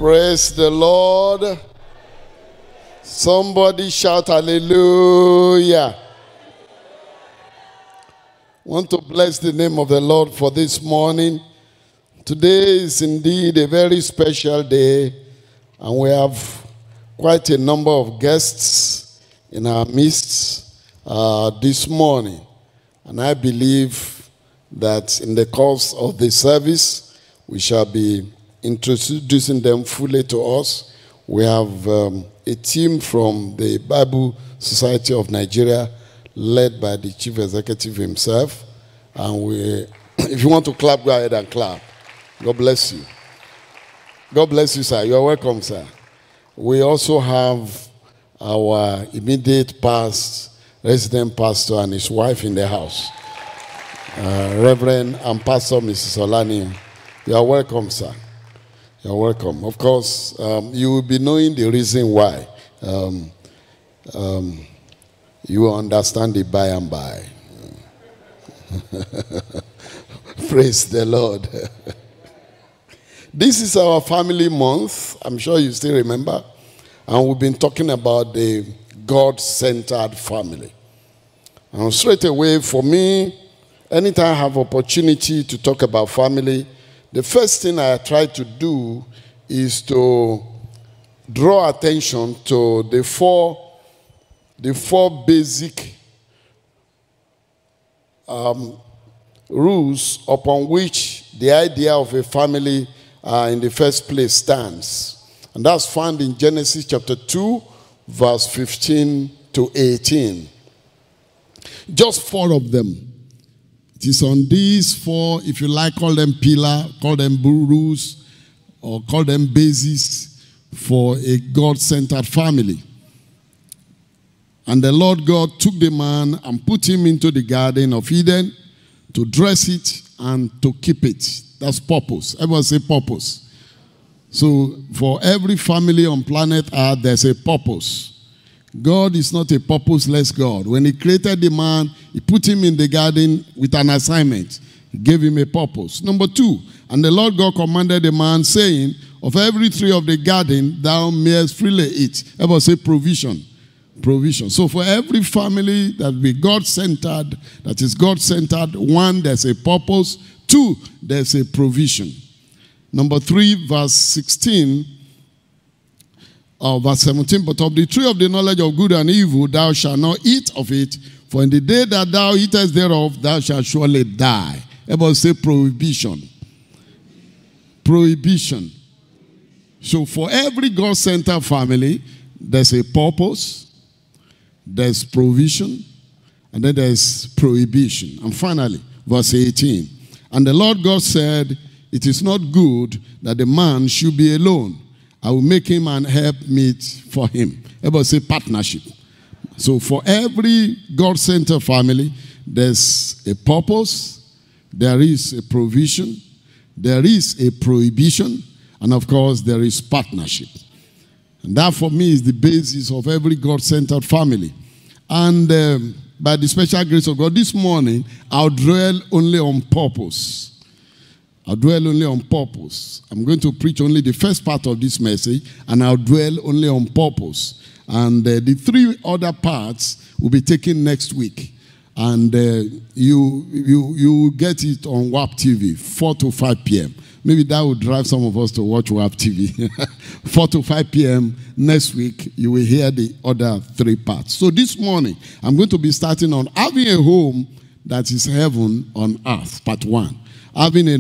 Praise the Lord. Somebody shout hallelujah. Want to bless the name of the Lord for this morning. Today is indeed a very special day, and we have quite a number of guests in our midst this morning. And I believe that in the course of the service, we shall be introducing them fully to us. We have a team from the Bible Society of Nigeria, led by the chief executive himself. And if you want to clap, go ahead and clap. God bless you. God bless you, sir. You're welcome, sir. We also have our immediate past resident pastor and his wife in the house, Reverend and Pastor Mrs. Olani. You are welcome, sir. You're welcome. Of course, you will be knowing the reason why. You will understand it by and by. Praise the Lord. This is our family month. I'm sure you still remember. And we've been talking about the God-centered family. And straight away, for me, anytime I have opportunity to talk about family, the first thing I try to do is to draw attention to the four basic rules upon which the idea of a family in the first place stands. And that's found in Genesis chapter 2, verse 15 to 18. Just 4 of them. It is on these 4, if you like, call them pillar, call them rules, or call them basis for a God-centered family. And the Lord God took the man and put him into the Garden of Eden to dress it and to keep it. That's purpose. Everyone say purpose. So for every family on planet Earth, there's a purpose. God is not a purposeless God. When he created the man, he put him in the garden with an assignment. He gave him a purpose. Number 2, and the Lord God commanded the man, saying, of every tree of the garden thou mayest freely eat. Everyone say provision. Provision. So for every family that be God-centered, that is God-centered, 1, there's a purpose. 2, there's a provision. Number 3, verse 16, verse 17, but of the tree of the knowledge of good and evil thou shalt not eat of it, for in the day that thou eatest thereof thou shalt surely die. Everybody say prohibition. Prohibition. So for every God-centered family, there's a purpose, there's provision, and then there's prohibition. And finally, verse 18, and the Lord God said, it is not good that the man should be alone. I will make him an helpmeet for him. Everybody say partnership. So for every God-centered family, there's a purpose, there is a provision, there is a prohibition, and of course there is partnership. And that for me is the basis of every God-centered family. And by the special grace of God, this morning, I'll dwell only on purpose. I'll dwell only on purpose. I'm going to preach only the first part of this message, and I'll dwell only on purpose. And the 3 other parts will be taken next week. And you get it on WAP TV, 4 to 5 p.m. Maybe that will drive some of us to watch WAP TV. 4 to 5 p.m. next week, you will hear the other 3 parts. So this morning, I'm going to be starting on having a home that is heaven on earth, part 1. Having a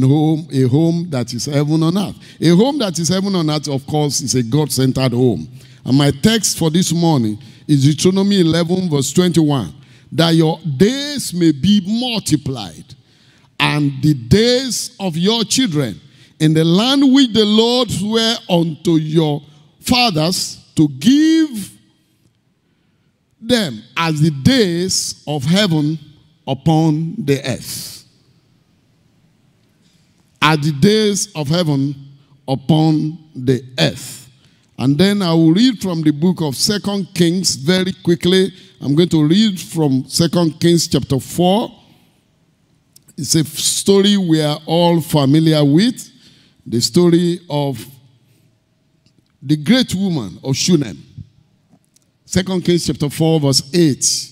home that is heaven on earth. A home that is heaven on earth, of course, is a God-centered home. And my text for this morning is Deuteronomy 11, verse 21. That your days may be multiplied, and the days of your children, in the land which the Lord sware unto your fathers to give them as the days of heaven upon the earth. As the days of heaven upon the earth. And then I will read from the book of 2 Kings very quickly. I'm going to read from 2 Kings chapter 4. It's a story we are all familiar with. The story of the great woman of Shunem. 2 Kings chapter 4, verse 8.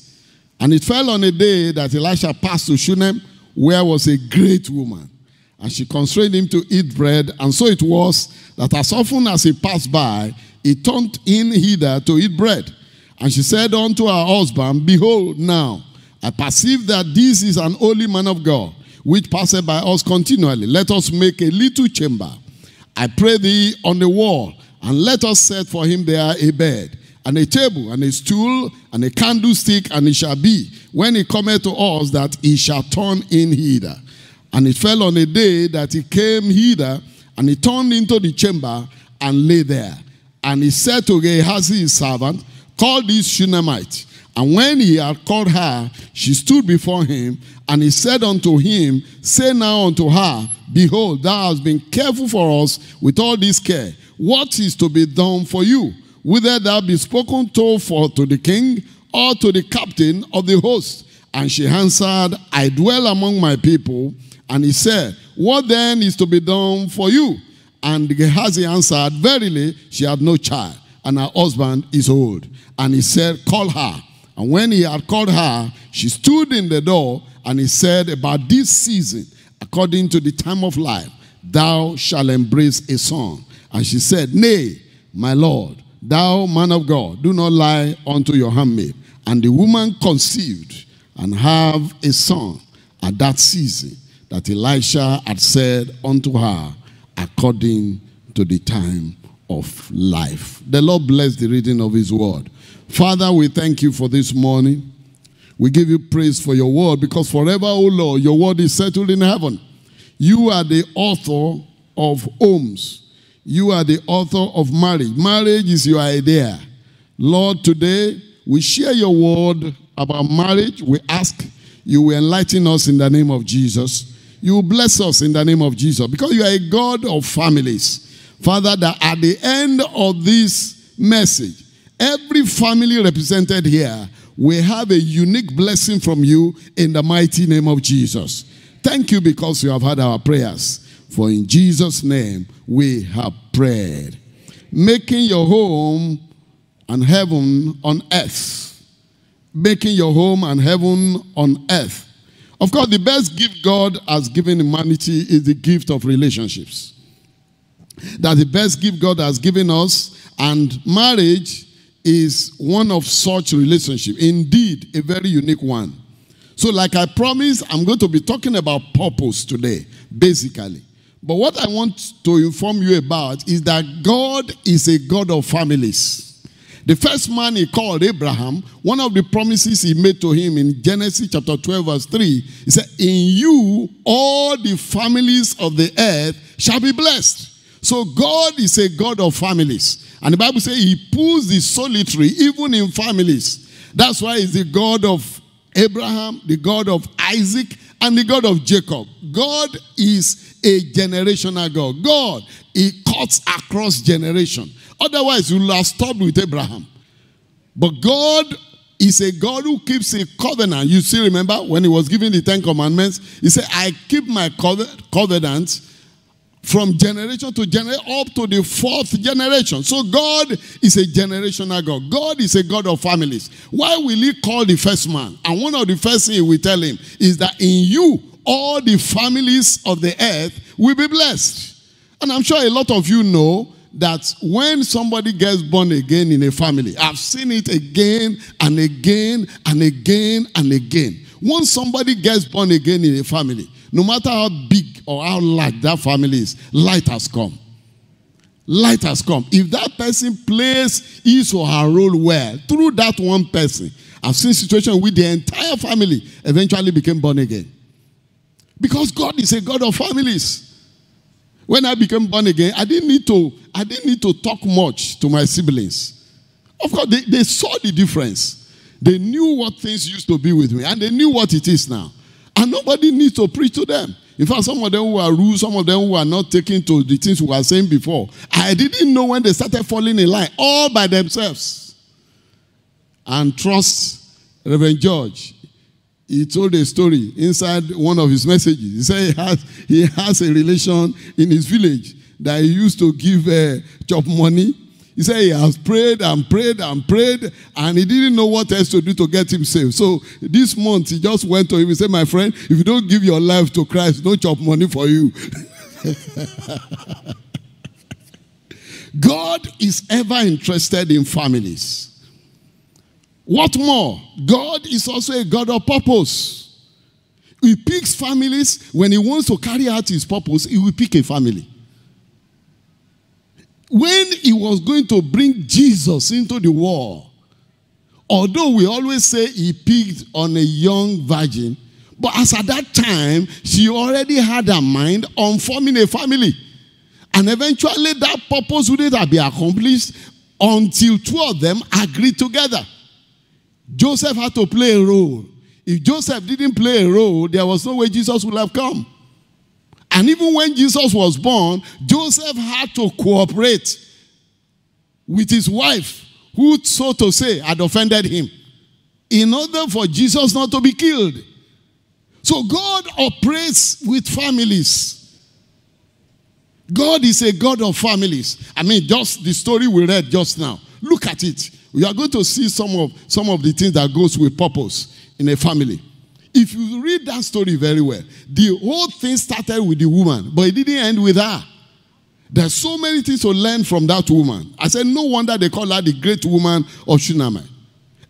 And it fell on a day that Elisha passed to Shunem, where was a great woman. And she constrained him to eat bread. And so it was that as often as he passed by, he turned in hither to eat bread. And she said unto her husband, Behold, now I perceive that this is an holy man of God, which passeth by us continually. Let us make a little chamber, I pray thee, on the wall, and let us set for him there a bed, and a table, and a stool, and a candlestick, and it shall be, when he cometh to us, that he shall turn in hither. And it fell on a day that he came hither, and he turned into the chamber, and lay there. And he said to Gehazi his servant, Call this Shunammite. And when he had called her, she stood before him, and he said unto him, Say now unto her, Behold, thou hast been careful for us with all this care. What is to be done for you? Whether thou be spoken to the king, or to the captain of the host? And she answered, I dwell among my people. And he said, What then is to be done for you? And Gehazi answered, Verily, she had no child, and her husband is old. And he said, Call her. And when he had called her, she stood in the door, and he said, About this season, according to the time of life, thou shalt embrace a son. And she said, Nay, my Lord, thou man of God, do not lie unto your handmaid. And the woman conceived and have a son at that season that Elisha had said unto her, according to the time of life. The Lord bless the reading of his word. Father, we thank you for this morning. We give you praise for your word, because forever, O Lord, your word is settled in heaven. You are the author of homes. You are the author of marriage. Marriage is your idea. Lord, today we share your word about marriage. We ask you will enlighten us in the name of Jesus. You will bless us in the name of Jesus, because you are a God of families. Father, that at the end of this message, every family represented here will have a unique blessing from you in the mighty name of Jesus. Thank you, because you have heard our prayers. For in Jesus' name we have prayed. Making your home and heaven on earth. Making your home and heaven on earth. Of course, the best gift God has given humanity is the gift of relationships. That's the best gift God has given us, and marriage is one of such relationships. Indeed, a very unique one. So like I promised, I'm going to be talking about purpose today, basically. But what I want to inform you about is that God is a God of families. The first man he called, Abraham, one of the promises he made to him in Genesis chapter 12 verse 3, he said, In you all the families of the earth shall be blessed. So God is a God of families. And the Bible says he pulls the solitary even in families. That's why he's the God of Abraham, the God of Isaac, and the God of Jacob. God is a generational God. God, he cuts across generation. Otherwise, you will have stopped with Abraham. But God is a God who keeps a covenant. You still remember when he was giving the 10 Commandments? He said, I keep my covenant from generation to generation up to the 4th generation. So God is a generational God. God is a God of families. Why will he call the first man? And one of the first things he will tell him is that in you, all the families of the earth will be blessed. And I'm sure a lot of you know that when somebody gets born again in a family, I've seen it again and again and again and again. Once somebody gets born again in a family, no matter how big or how large that family is, light has come. Light has come. If that person plays his or her role well, through that one person, I've seen situations with the entire family eventually became born again. Because God is a God of families. When I became born again, I didn't need to talk much to my siblings. Of course, they saw the difference. They knew what things used to be with me, and they knew what it is now. And nobody needs to preach to them. In fact, some of them who are rude, some of them who are not taking to the things we were saying before, I didn't know when they started falling in line, all by themselves. And trust Reverend George. He told a story inside one of his messages. He said he has a relation in his village that he used to give chop money. He said he has prayed and prayed and prayed, and he didn't know what else to do to get him saved. So this month, he just went to him and said, my friend, if you don't give your life to Christ, no chop money for you. God is ever interested in families. What more? God is also a God of purpose. He picks families. When he wants to carry out his purpose, he will pick a family. When he was going to bring Jesus into the world, although we always say he picked on a young virgin, but as at that time, she already had her mind on forming a family. And eventually that purpose wouldn't have been accomplished until two of them agreed together. Joseph had to play a role. If Joseph didn't play a role, there was no way Jesus would have come. And even when Jesus was born, Joseph had to cooperate with his wife, who, so to say, had offended him, in order for Jesus not to be killed. So God operates with families. God is a God of families. I mean, just the story we read just now. Look at it. We are going to see some of the things that goes with purpose in a family. If you read that story very well, the whole thing started with the woman, but it didn't end with her. There's so many things to learn from that woman. I said, no wonder they call her the great woman of Shunammite.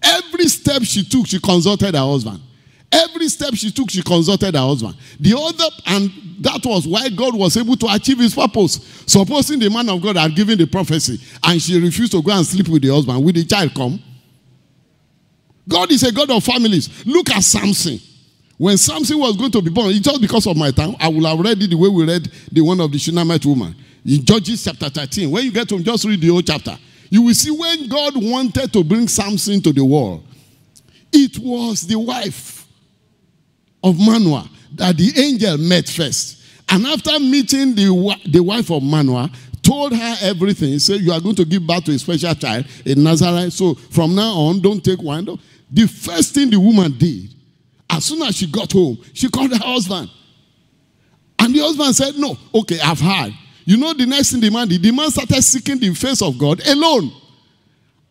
Every step she took, she consulted her husband. Every step she took, she consulted her husband. And that was why God was able to achieve his purpose. Supposing the man of God had given the prophecy, and she refused to go and sleep with the husband, will the child come? God is a God of families. Look at Samson. When Samson was going to be born, it's just because of my time, I will have read it the way we read the one of the Shunammite woman. In Judges chapter 13, when you get to just read the whole chapter, you will see when God wanted to bring Samson to the world, it was the wife of Manoah that the angel met first. And after meeting the wife of Manoah, told her everything. He said, you are going to give birth to a special child, a Nazarite. So from now on, don't take wine. The first thing the woman did, as soon as she got home, she called her husband. And the husband said, no, okay, I've heard. You know the next thing the man did? The man started seeking the face of God alone.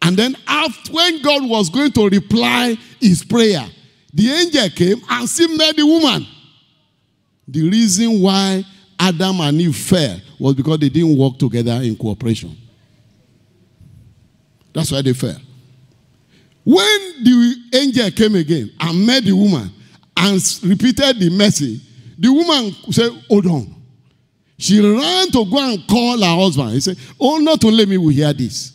And then when God was going to reply his prayer, the angel came and still met the woman. The reason why Adam and Eve fell was because they didn't work together in cooperation. That's why they fell. When the angel came again and met the woman and repeated the message, the woman said, hold on. She ran to go and call her husband. He said, oh, not only me will hear this.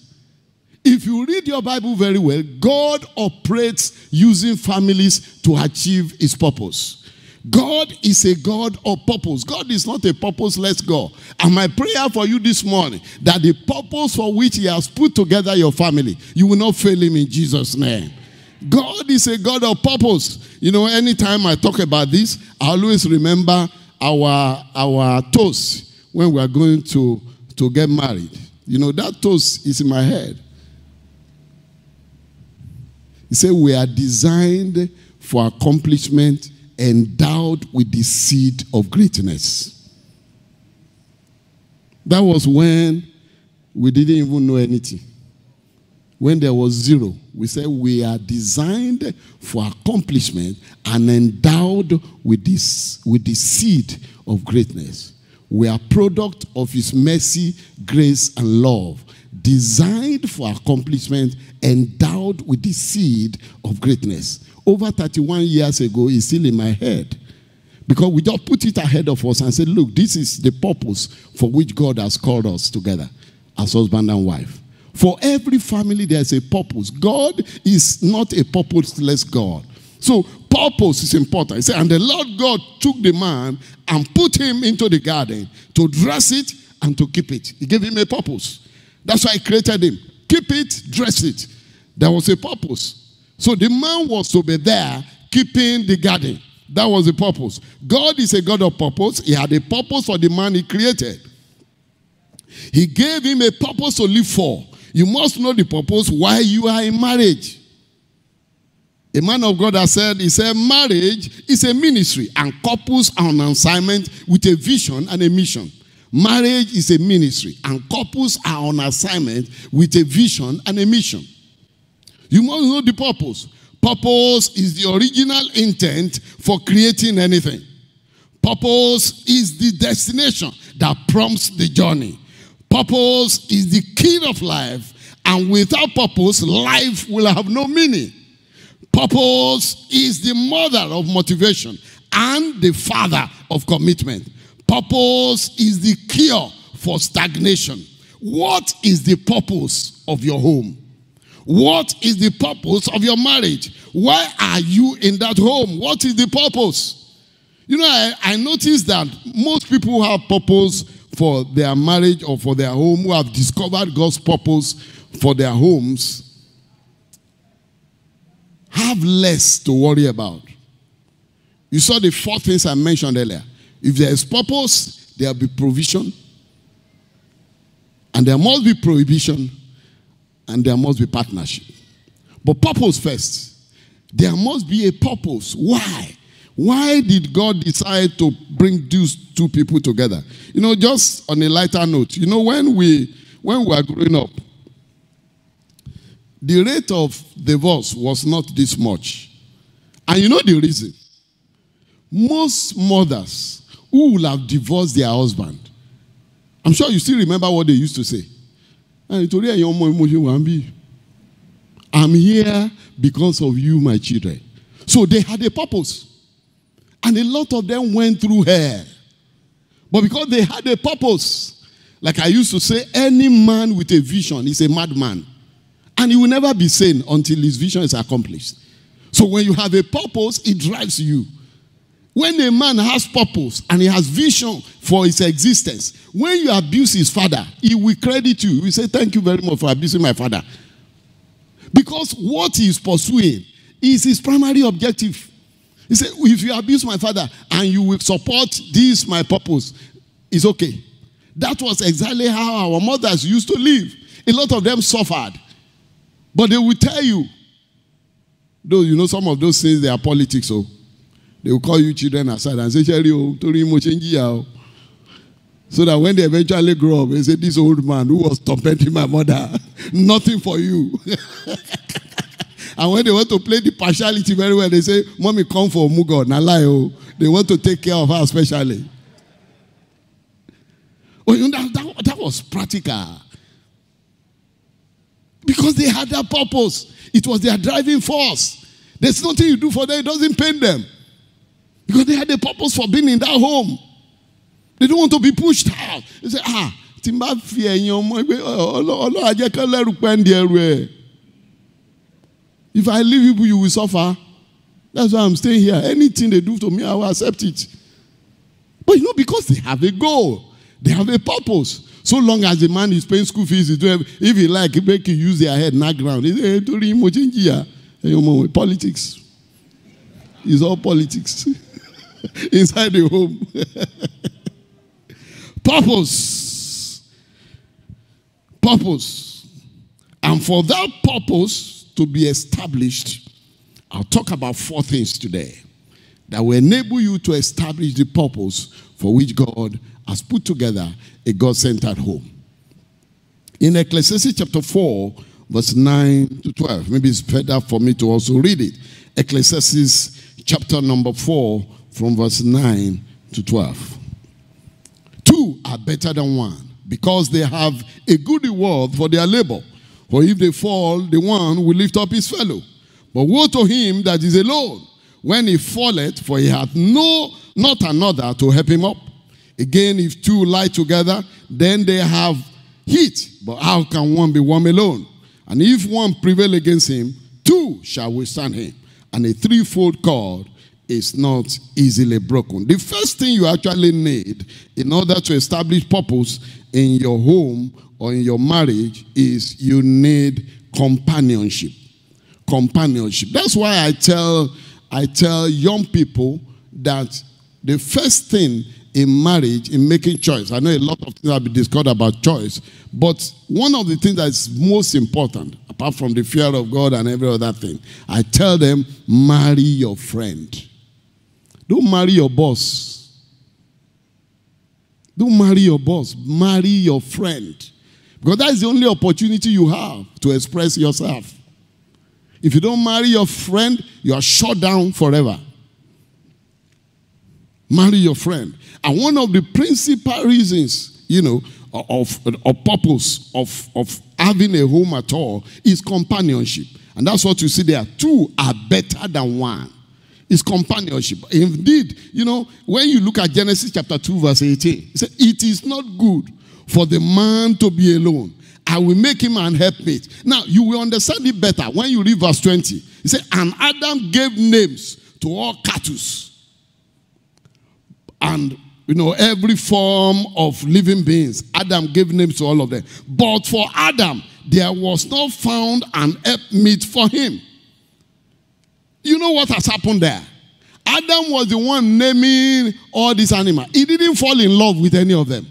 If you read your Bible very well, God operates using families to achieve his purpose. God is a God of purpose. God is not a purposeless God. And my prayer for you this morning, that the purpose for which he has put together your family, you will not fail him in Jesus' name. God is a God of purpose. You know, anytime I talk about this, I always remember our toast when we are going to get married. You know, that toast is in my head. He said, we are designed for accomplishment, endowed with the seed of greatness. That was when we didn't even know anything. When there was zero, we said we are designed for accomplishment and endowed with the seed of greatness. We are product of his mercy, grace, and love, designed for accomplishment, endowed with the seed of greatness. Over 31 years ago, it's still in my head. Because we just put it ahead of us and said, look, this is the purpose for which God has called us together as husband and wife. For every family, there's a purpose. God is not a purposeless God. So purpose is important. He said, and the Lord God took the man and put him into the garden to dress it and to keep it. He gave him a purpose. That's why he created him. Keep it, dress it. There was a purpose. So the man was to be there keeping the garden. That was the purpose. God is a God of purpose. He had a purpose for the man he created. He gave him a purpose to live for. You must know the purpose why you are in marriage. A man of God has said, he said, marriage is a ministry and couples are on assignment with a vision and a mission. Marriage is a ministry, and couples are on assignment with a vision and a mission. You must know the purpose. Purpose is the original intent for creating anything. Purpose is the destination that prompts the journey. Purpose is the key of life, and without purpose, life will have no meaning. Purpose is the mother of motivation and the father of commitment. Purpose is the cure for stagnation. What is the purpose of your home? What is the purpose of your marriage? Why are you in that home? What is the purpose? You know, I noticed that most people who have purpose for their marriage or for their home, who have discovered God's purpose for their homes, have less to worry about. You saw the 4 things I mentioned earlier. If there is purpose, there will be provision. And there must be prohibition. And there must be partnership. But purpose first. There must be a purpose. Why? Why did God decide to bring these 2 people together? You know, just on a lighter note, you know, when we were growing up, the rate of divorce was not this much. And you know the reason? Most mothers who will have divorced their husband, I'm sure you still remember what they used to say. I'm here because of you, my children. So they had a purpose. And a lot of them went through hell. But because they had a purpose, like I used to say, any man with a vision is a madman. And he will never be sane until his vision is accomplished. So when you have a purpose, it drives you. When a man has purpose and he has vision for his existence, when you abuse his father, he will credit you. He will say, thank you very much for abusing my father. Because what he is pursuing is his primary objective. He said, if you abuse my father and you will support this, my purpose, it's okay. That was exactly how our mothers used to live. A lot of them suffered. But they will tell you, though you know some of those things, they are politics, so they will call you children aside and say, so that when they eventually grow up, they say, this old man who was tormenting my mother, nothing for you. And when they want to play the partiality very well, they say, Mommy, come for Mugo, Nalayo. They want to take care of her especially. Oh, you know, that was practical. Because they had that purpose. It was their driving force. There's nothing you do for them, it doesn't pain them. Because they had a purpose for being in that home. They don't want to be pushed out. They say, Timba fear if I leave you, you will suffer. That's why I'm staying here. Anything they do to me, I will accept it. But you know, because they have a goal, they have a purpose. So long as the man is paying school fees, if he like, he can use their head, not ground. Politics. It's all politics. Inside the home. Purpose. Purpose. And for that purpose to be established, I'll talk about 4 things today that will enable you to establish the purpose for which God has put together a God-centered home. In Ecclesiastes chapter 4, verse 9 to 12. Maybe it's better for me to also read it. Ecclesiastes chapter number 4, from verse 9 to 12. 2 are better than 1, because they have a good reward for their labor. For if they fall, the one will lift up his fellow. But woe to him that is alone, when he falleth, for he hath not another to help him up. Again, if 2 lie together, then they have heat. But how can one be warm alone? And if one prevail against him, 2 shall withstand him. And a 3-fold cord is not easily broken. The first thing you actually need in order to establish purpose in your home or in your marriage is you need companionship. Companionship. That's why I tell young people that the first thing in marriage, in making choice, I know a lot of things have been discussed about choice, but one of the things that's most important, apart from the fear of God and every other thing, I tell them, marry your friend. Don't marry your boss. Don't marry your boss. Marry your friend. Because that is the only opportunity you have to express yourself. If you don't marry your friend, you are shut down forever. Marry your friend. And one of the principal reasons, of purpose of having a home at all is companionship. And that's what you see there. Two are better than one. It's companionship. Indeed, when you look at Genesis chapter 2 verse 18, it says, it is not good for the man to be alone. I will make him an helpmate. Now, you will understand it better when you read verse 20. It says, and Adam gave names to all cattle and every form of living beings. Adam gave names to all of them. But for Adam, there was not found an helpmeet for him. You know what has happened there? Adam was the one naming all these animals. He didn't fall in love with any of them.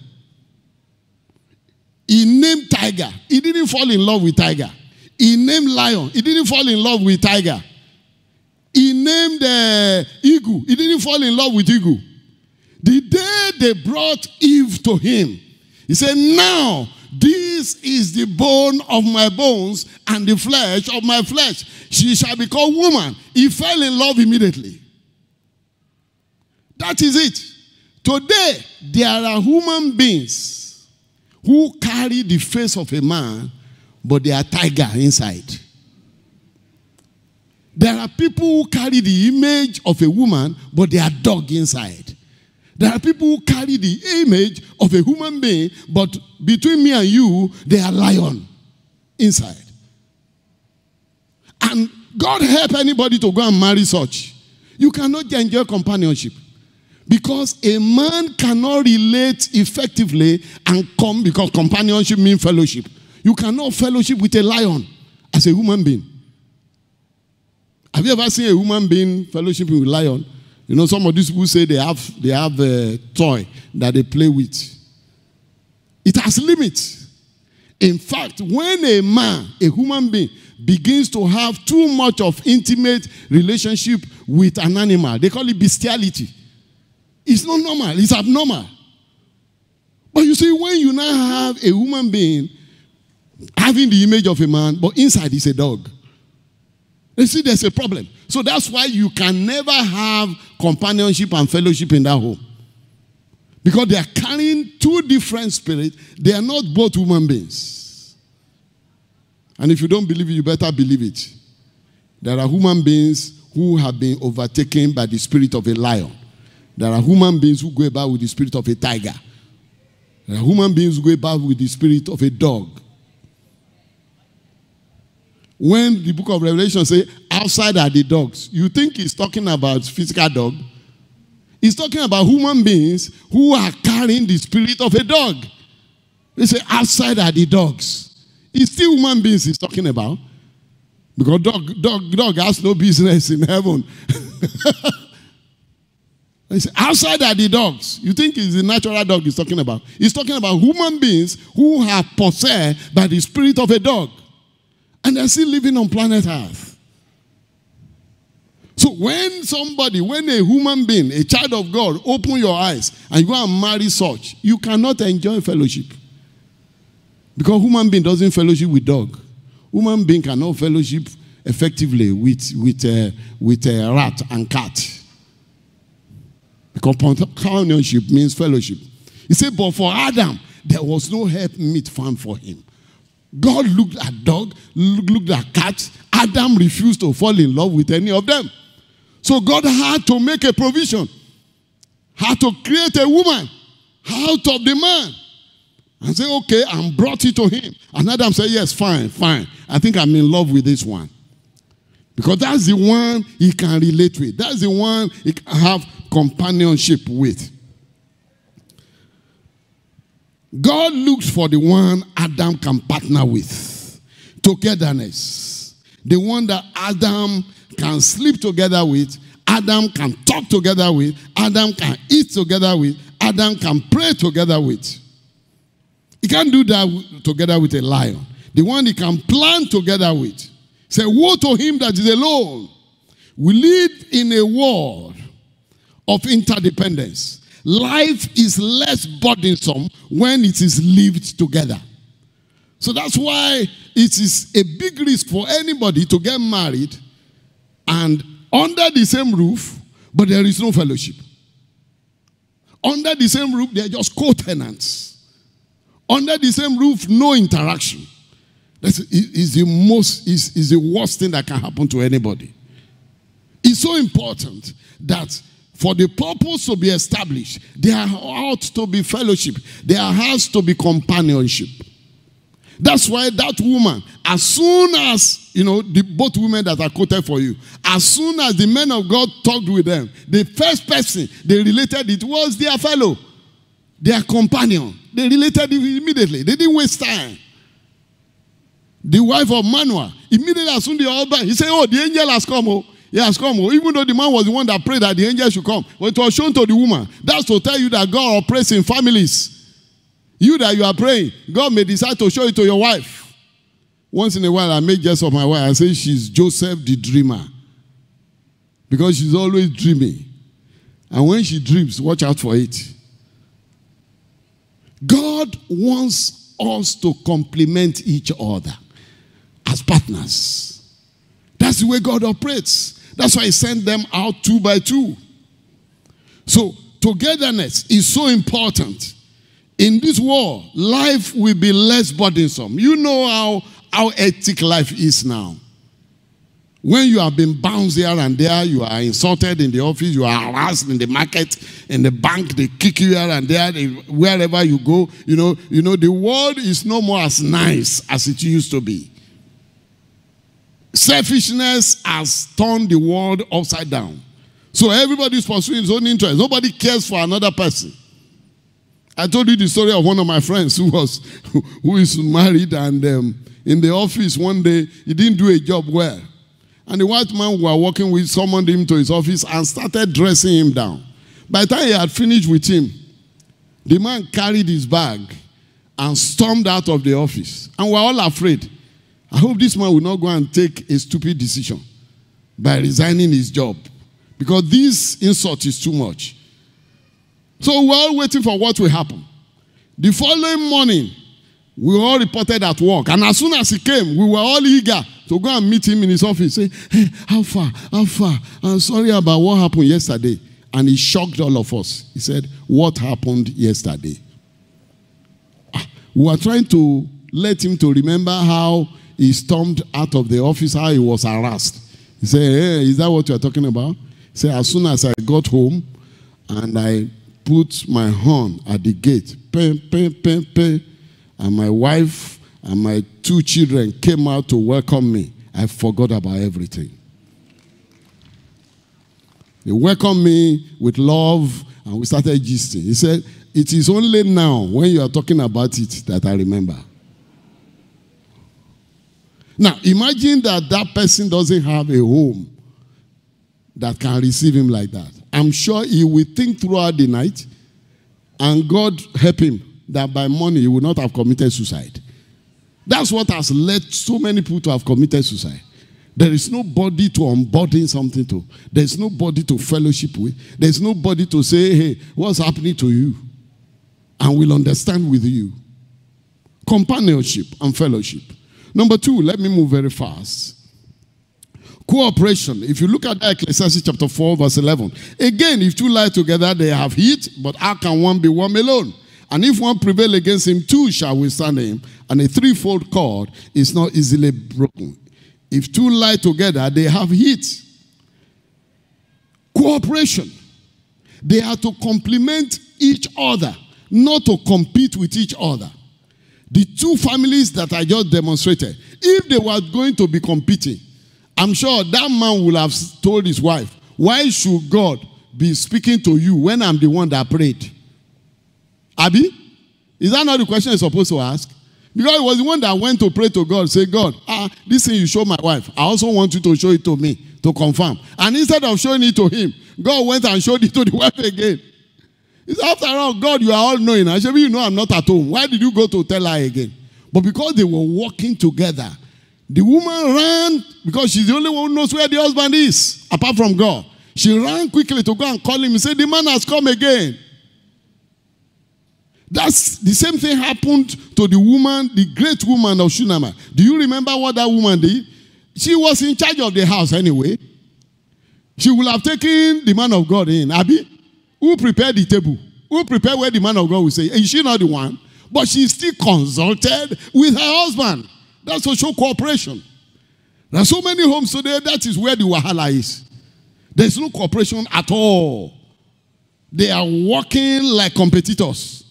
He named tiger. He didn't fall in love with tiger. He named lion. He didn't fall in love with tiger. He named eagle. He didn't fall in love with eagle. The day they brought Eve to him, he said, now this is the bone of my bones and the flesh of my flesh. She shall be called woman. He fell in love immediately. That is it. Today, there are human beings who carry the face of a man, but they are tiger inside. There are people who carry the image of a woman, but they are dog inside. There are people who carry the image of a human being, but between me and you, they are lion inside. And God help anybody to go and marry such. You cannot enjoy companionship. Because a man cannot relate effectively and come, because companionship means fellowship. You cannot fellowship with a lion as a human being. Have you ever seen a human being fellowshipping with a lion? Some of these people say they have a toy that they play with. It has limits. In fact, when a man, a human being, begins to have too much of intimate relationship with an animal, they call it bestiality. It's not normal. It's abnormal. But you see, when you now have a human being having the image of a man, but inside is a dog, you see there's a problem. So that's why you can never have companionship and fellowship in that home. Because they are carrying two different spirits. They are not both human beings. And if you don't believe it, you better believe it. There are human beings who have been overtaken by the spirit of a lion. There are human beings who go about with the spirit of a tiger. There are human beings who go about with the spirit of a dog. When the book of Revelation says, outside are the dogs, you think he's talking about physical dog? He's talking about human beings who are carrying the spirit of a dog. They say, outside are the dogs. It's still human beings he's talking about. Because dog has no business in heaven. Outside are the dogs. You think it's the natural dog he's talking about. He's talking about human beings who are possessed by the spirit of a dog. And they're still living on planet Earth. So when a human being, a child of God, open your eyes and you go and marry such, you cannot enjoy fellowship. Because human being doesn't fellowship with dog. Human being cannot fellowship effectively with a rat and cat. Because companionship means fellowship. He said, but for Adam, there was no helpmeet found for him. God looked at dog, looked at cat. Adam refused to fall in love with any of them. So God had to make a provision. Had to create a woman out of the man. And say, okay, and brought it to him. And Adam said, yes, fine. I think I'm in love with this one. Because that's the one he can relate with. That's the one he can have companionship with. God looks for the one Adam can partner with. Togetherness. The one that Adam can sleep together with. Adam can talk together with. Adam can eat together with. Adam can pray together with. He can't do that together with a lion. The one he can plan together with. Say, woe to him that is alone. We live in a world of interdependence. life is less burdensome when it is lived together. So that's why it is a big risk for anybody to get married and under the same roof, but there is no fellowship. Under the same roof, they are just co-tenants. Under the same roof, no interaction. That is the worst thing that can happen to anybody. It's so important that for the purpose to be established, there ought to be fellowship. There has to be companionship. That's why that woman, as soon as, both women that are quoted for you, as soon as the men of God talked with them, the first person they related it was their fellow, their companion. They related it immediately. They didn't waste time. The wife of Manoah, immediately as soon as the husband, he said, oh, the angel has come. Oh, he has come. Oh. Even though the man was the one that prayed that the angel should come, but it was shown to the woman. That's to tell you that God operates in families. You that you are praying, God may decide to show it to your wife. Once in a while, I make jest of my wife. I say she's Joseph the dreamer. Because she's always dreaming. And when she dreams, watch out for it. God wants us to complement each other as partners. That's the way God operates. That's why he sent them out 2 by 2. So, togetherness is so important. In this world, life will be less burdensome. You know how hectic life is now. When you have been bounced here and there, you are insulted in the office, you are harassed in the market, in the bank, they kick you here and there, wherever you go. The world is no more as nice as it used to be. Selfishness has turned the world upside down. So everybody is pursuing his own interest. Nobody cares for another person. I told you the story of one of my friends who is married, and in the office one day, he didn't do a job well. And the white man who were working with summoned him to his office and started dressing him down. By the time he had finished with him, the man carried his bag and stormed out of the office. And we were all afraid. I hope this man will not go and take a stupid decision by resigning his job, because this insult is too much. So we were all waiting for what will happen. The following morning, we all reported at work. And as soon as he came, we were all eager to go and meet him in his office. Say, hey, how far? I'm sorry about what happened yesterday. And he shocked all of us. He said, what happened yesterday? We were trying to let him to remember how he stormed out of the office, how he was harassed. He said, hey, is that what you're talking about? He said, as soon as I got home and I put my horn at the gate, and my wife and my 2 children came out to welcome me, I forgot about everything. They welcomed me with love, and we started gisting. He said, it is only now, when you are talking about it, that I remember. Now, imagine that person doesn't have a home that can receive him like that. I'm sure he will think throughout the night, and God help him that by morning he would not have committed suicide. That's what has led so many people to have committed suicide. There is nobody to unburden something to. There is nobody to fellowship with. There is nobody to say, hey, what's happening to you? And we'll understand with you. Companionship and fellowship. Number 2, let me move very fast. Cooperation. If you look at Ecclesiastes chapter 4, verse 11. Again, if 2 lie together, they have heat, but how can one be warm alone? And if one prevail against him, 2 shall withstand him, and a 3-fold cord is not easily broken. If 2 lie together, they have heat. Cooperation. They are to complement each other, not to compete with each other. The 2 families that I just demonstrated, if they were going to be competing, I'm sure that man would have told his wife, why should God be speaking to you when I'm the one that prayed? Abi? Is that not the question you're supposed to ask? Because it was the one that went to pray to God, say, God, this thing you show my wife, I also want you to show it to me, to confirm. And instead of showing it to him, God went and showed it to the wife again. It's after all, God, you are all knowing. I said, you know I'm not at home. Why did you go to tell her again? But because they were working together, the woman ran, because she's the only one who knows where the husband is, apart from God. She ran quickly to go and call him and said, the man has come again. That's the same thing happened to the woman, the great woman of Shunammite. Do you remember what that woman did? She was in charge of the house anyway. She would have taken the man of God in. Abi, who prepared the table? Who prepared where the man of God will say? Is she not the one? But she still consulted with her husband. That's social cooperation. There are so many homes today, that is where the wahala is. There's no cooperation at all. They are working like competitors.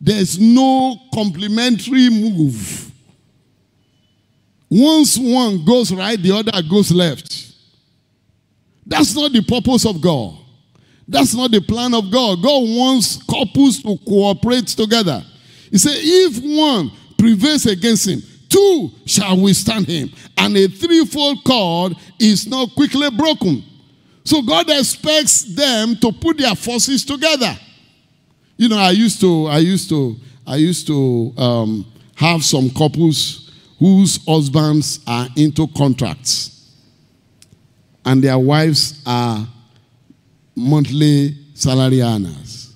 There's no complementary move. Once one goes right, the other goes left. That's not the purpose of God. That's not the plan of God. God wants couples to cooperate together. He said, if one prevails against him, two shall withstand him. And a threefold cord is not quickly broken. So God expects them to put their forces together. You know, I used to have some couples whose husbands are into contracts and their wives are monthly salary earners.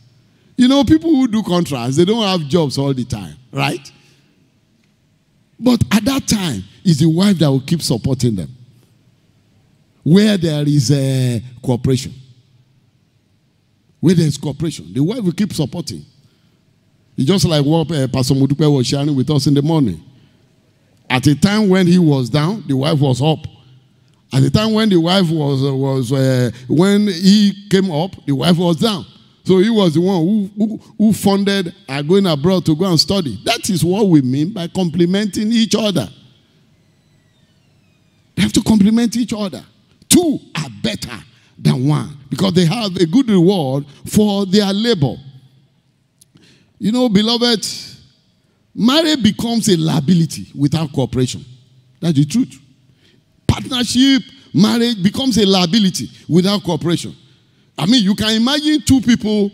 You know, people who do contracts, they don't have jobs all the time, right? But at that time, it's the wife that will keep supporting them. Where there is a cooperation. Where there is cooperation, the wife will keep supporting. It's just like what Pastor Modupe was sharing with us in the morning. At a time when he was down, the wife was up. At the time when the wife when he came up, the wife was down. So he was the one who funded her going abroad to go and study. That is what we mean by complementing each other. They have to complement each other. Two are better than one because they have a good reward for their labor. You know, beloved, marriage becomes a liability without cooperation. That's the truth. Partnership, marriage becomes a liability without cooperation. I mean, you can imagine two people,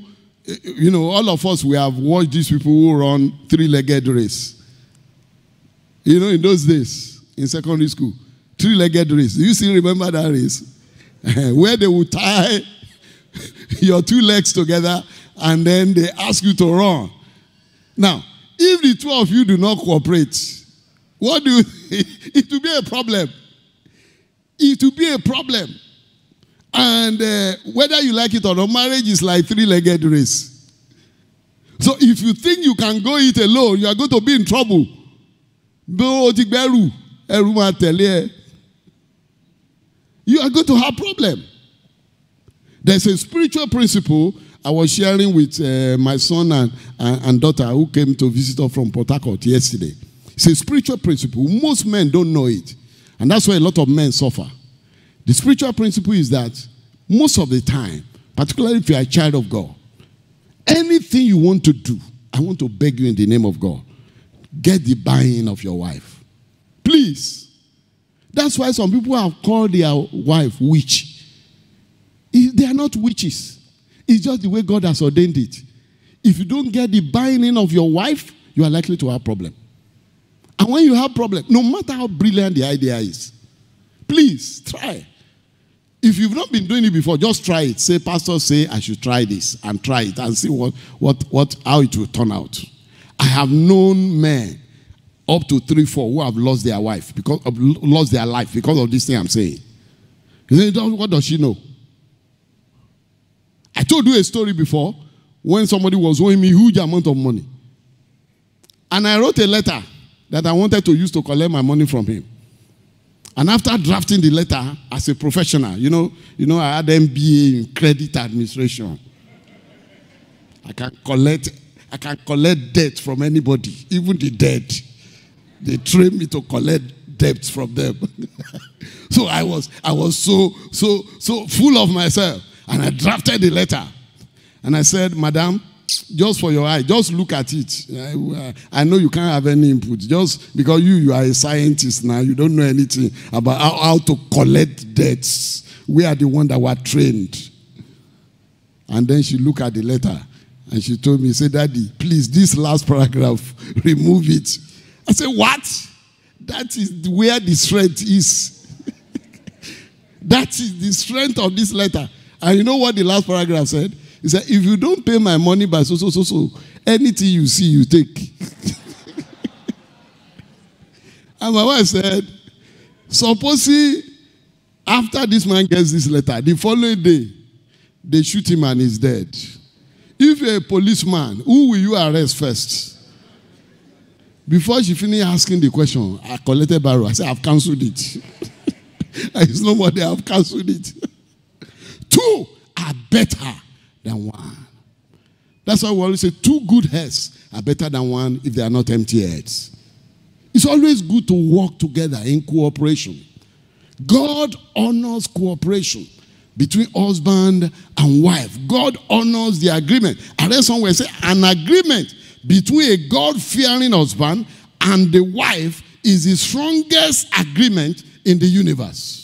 you know, all of us, we have watched these people who run three-legged race. You know, in those days, in secondary school, three-legged race. Do you still remember that race? Where they would tie your two legs together and then they ask you to run. Now, if the two of you do not cooperate, what do you think? It will be a problem. It will be a problem. And whether you like it or not, marriage is like three-legged race. So if you think you can go it alone, you are going to be in trouble. You are going to have a problem. There's a spiritual principle I was sharing with my son and daughter who came to visit us from Port Harcourt yesterday. It's a spiritual principle. Most men don't know it. And that's why a lot of men suffer. The spiritual principle is that most of the time, particularly if you are a child of God, anything you want to do, I want to beg you in the name of God, get the buy-in of your wife. Please. That's why some people have called their wife witch. They are not witches. It's just the way God has ordained it. If you don't get the buy-in of your wife, you are likely to have a problem. And when you have problem, no matter how brilliant the idea is, please try. If you've not been doing it before, just try it. Say, Pastor, say I should try this and try it and see how it will turn out. I have known men up to 3-4 who have lost their life because of this thing I'm saying. You say, what does she know? I told you a story before when somebody was owing me a huge amount of money. And I wrote a letter that I wanted to use to collect my money from him. And after drafting the letter as a professional, you know, I had MBA in credit administration. I can collect debt from anybody, even the dead. They trained me to collect debts from them. So I was so full of myself. And I drafted the letter. And I said, Madam, just for your eye, just look at it. I know you can't have any input. Just because you are a scientist now, you don't know anything about how to collect debts. We are the ones that were trained. And then she looked at the letter and she told me, say, Daddy, please, this last paragraph, remove it. I said, what? That is where the strength is. That is the strength of this letter. And you know what the last paragraph said? He said, if you don't pay my money by so, anything you see, you take. And my wife said, supposing after this man gets this letter, the following day, they shoot him and he's dead. If you're a policeman, who will you arrest first? Before she finished asking the question, I collected barrow. I said, I've cancelled it. It's no more there, I've cancelled it. 2 are better than 1. That's why we always say 2 good heads are better than 1 if they are not empty heads. It's always good to work together in cooperation. God honors cooperation between husband and wife. God honors the agreement. I read somewhere say an agreement between a God-fearing husband and the wife is the strongest agreement in the universe.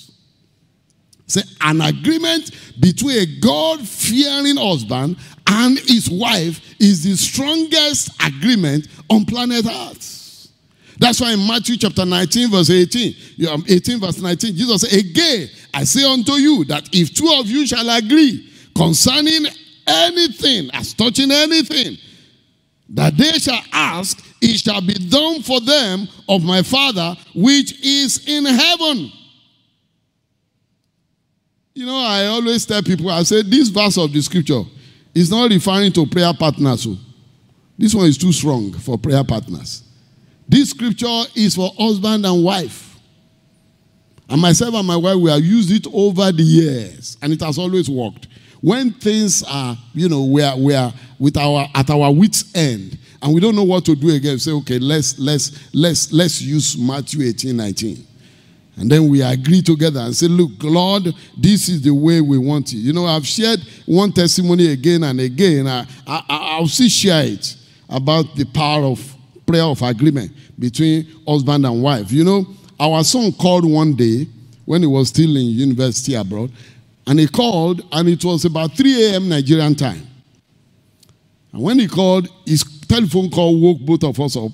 Say an agreement between a God-fearing husband and his wife is the strongest agreement on planet Earth. That's why in Matthew chapter 19 verse 18 verse 19, Jesus said, again, I say unto you that if 2 of you shall agree concerning anything, as touching anything, that they shall ask, it shall be done for them of my Father which is in heaven. You know, I always tell people, I say this verse of the scripture is not referring to prayer partners. So this one is too strong for prayer partners. This scripture is for husband and wife. And myself and my wife, we have used it over the years. And it has always worked. When things are, we are with at our wits' end. And we don't know what to do again. We say, okay, let's use Matthew 18:19. And then we agree together and say, look, Lord, this is the way we want it. You know, I've shared one testimony again and again. I'll still share it about the power of prayer of agreement between husband and wife. You know, our son called one day when he was still in university abroad, and he called, and it was about 3 a.m. Nigerian time. And when he called, his telephone call woke both of us up,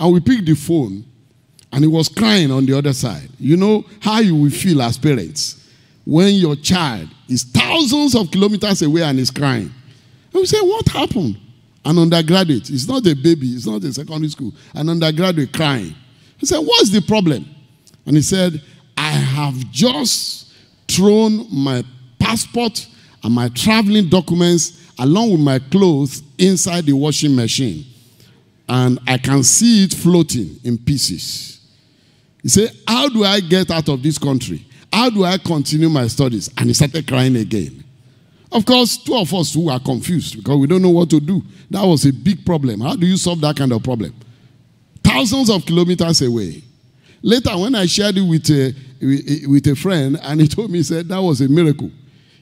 and we picked the phone, and he was crying on the other side. You know how you will feel as parents when your child is thousands of kilometers away and is crying. And we say, what happened? An undergraduate, it's not a baby, it's not a secondary school, an undergraduate crying. He said, what's the problem? And he said, I have just thrown my passport and my traveling documents along with my clothes inside the washing machine. And I can see it floating in pieces. He said, how do I get out of this country? How do I continue my studies? And he started crying again. Of course, 2 of us who are confused because we don't know what to do. That was a big problem. How do you solve that kind of problem? Thousands of kilometers away. Later, when I shared it with a friend, and he told me, he said, that was a miracle.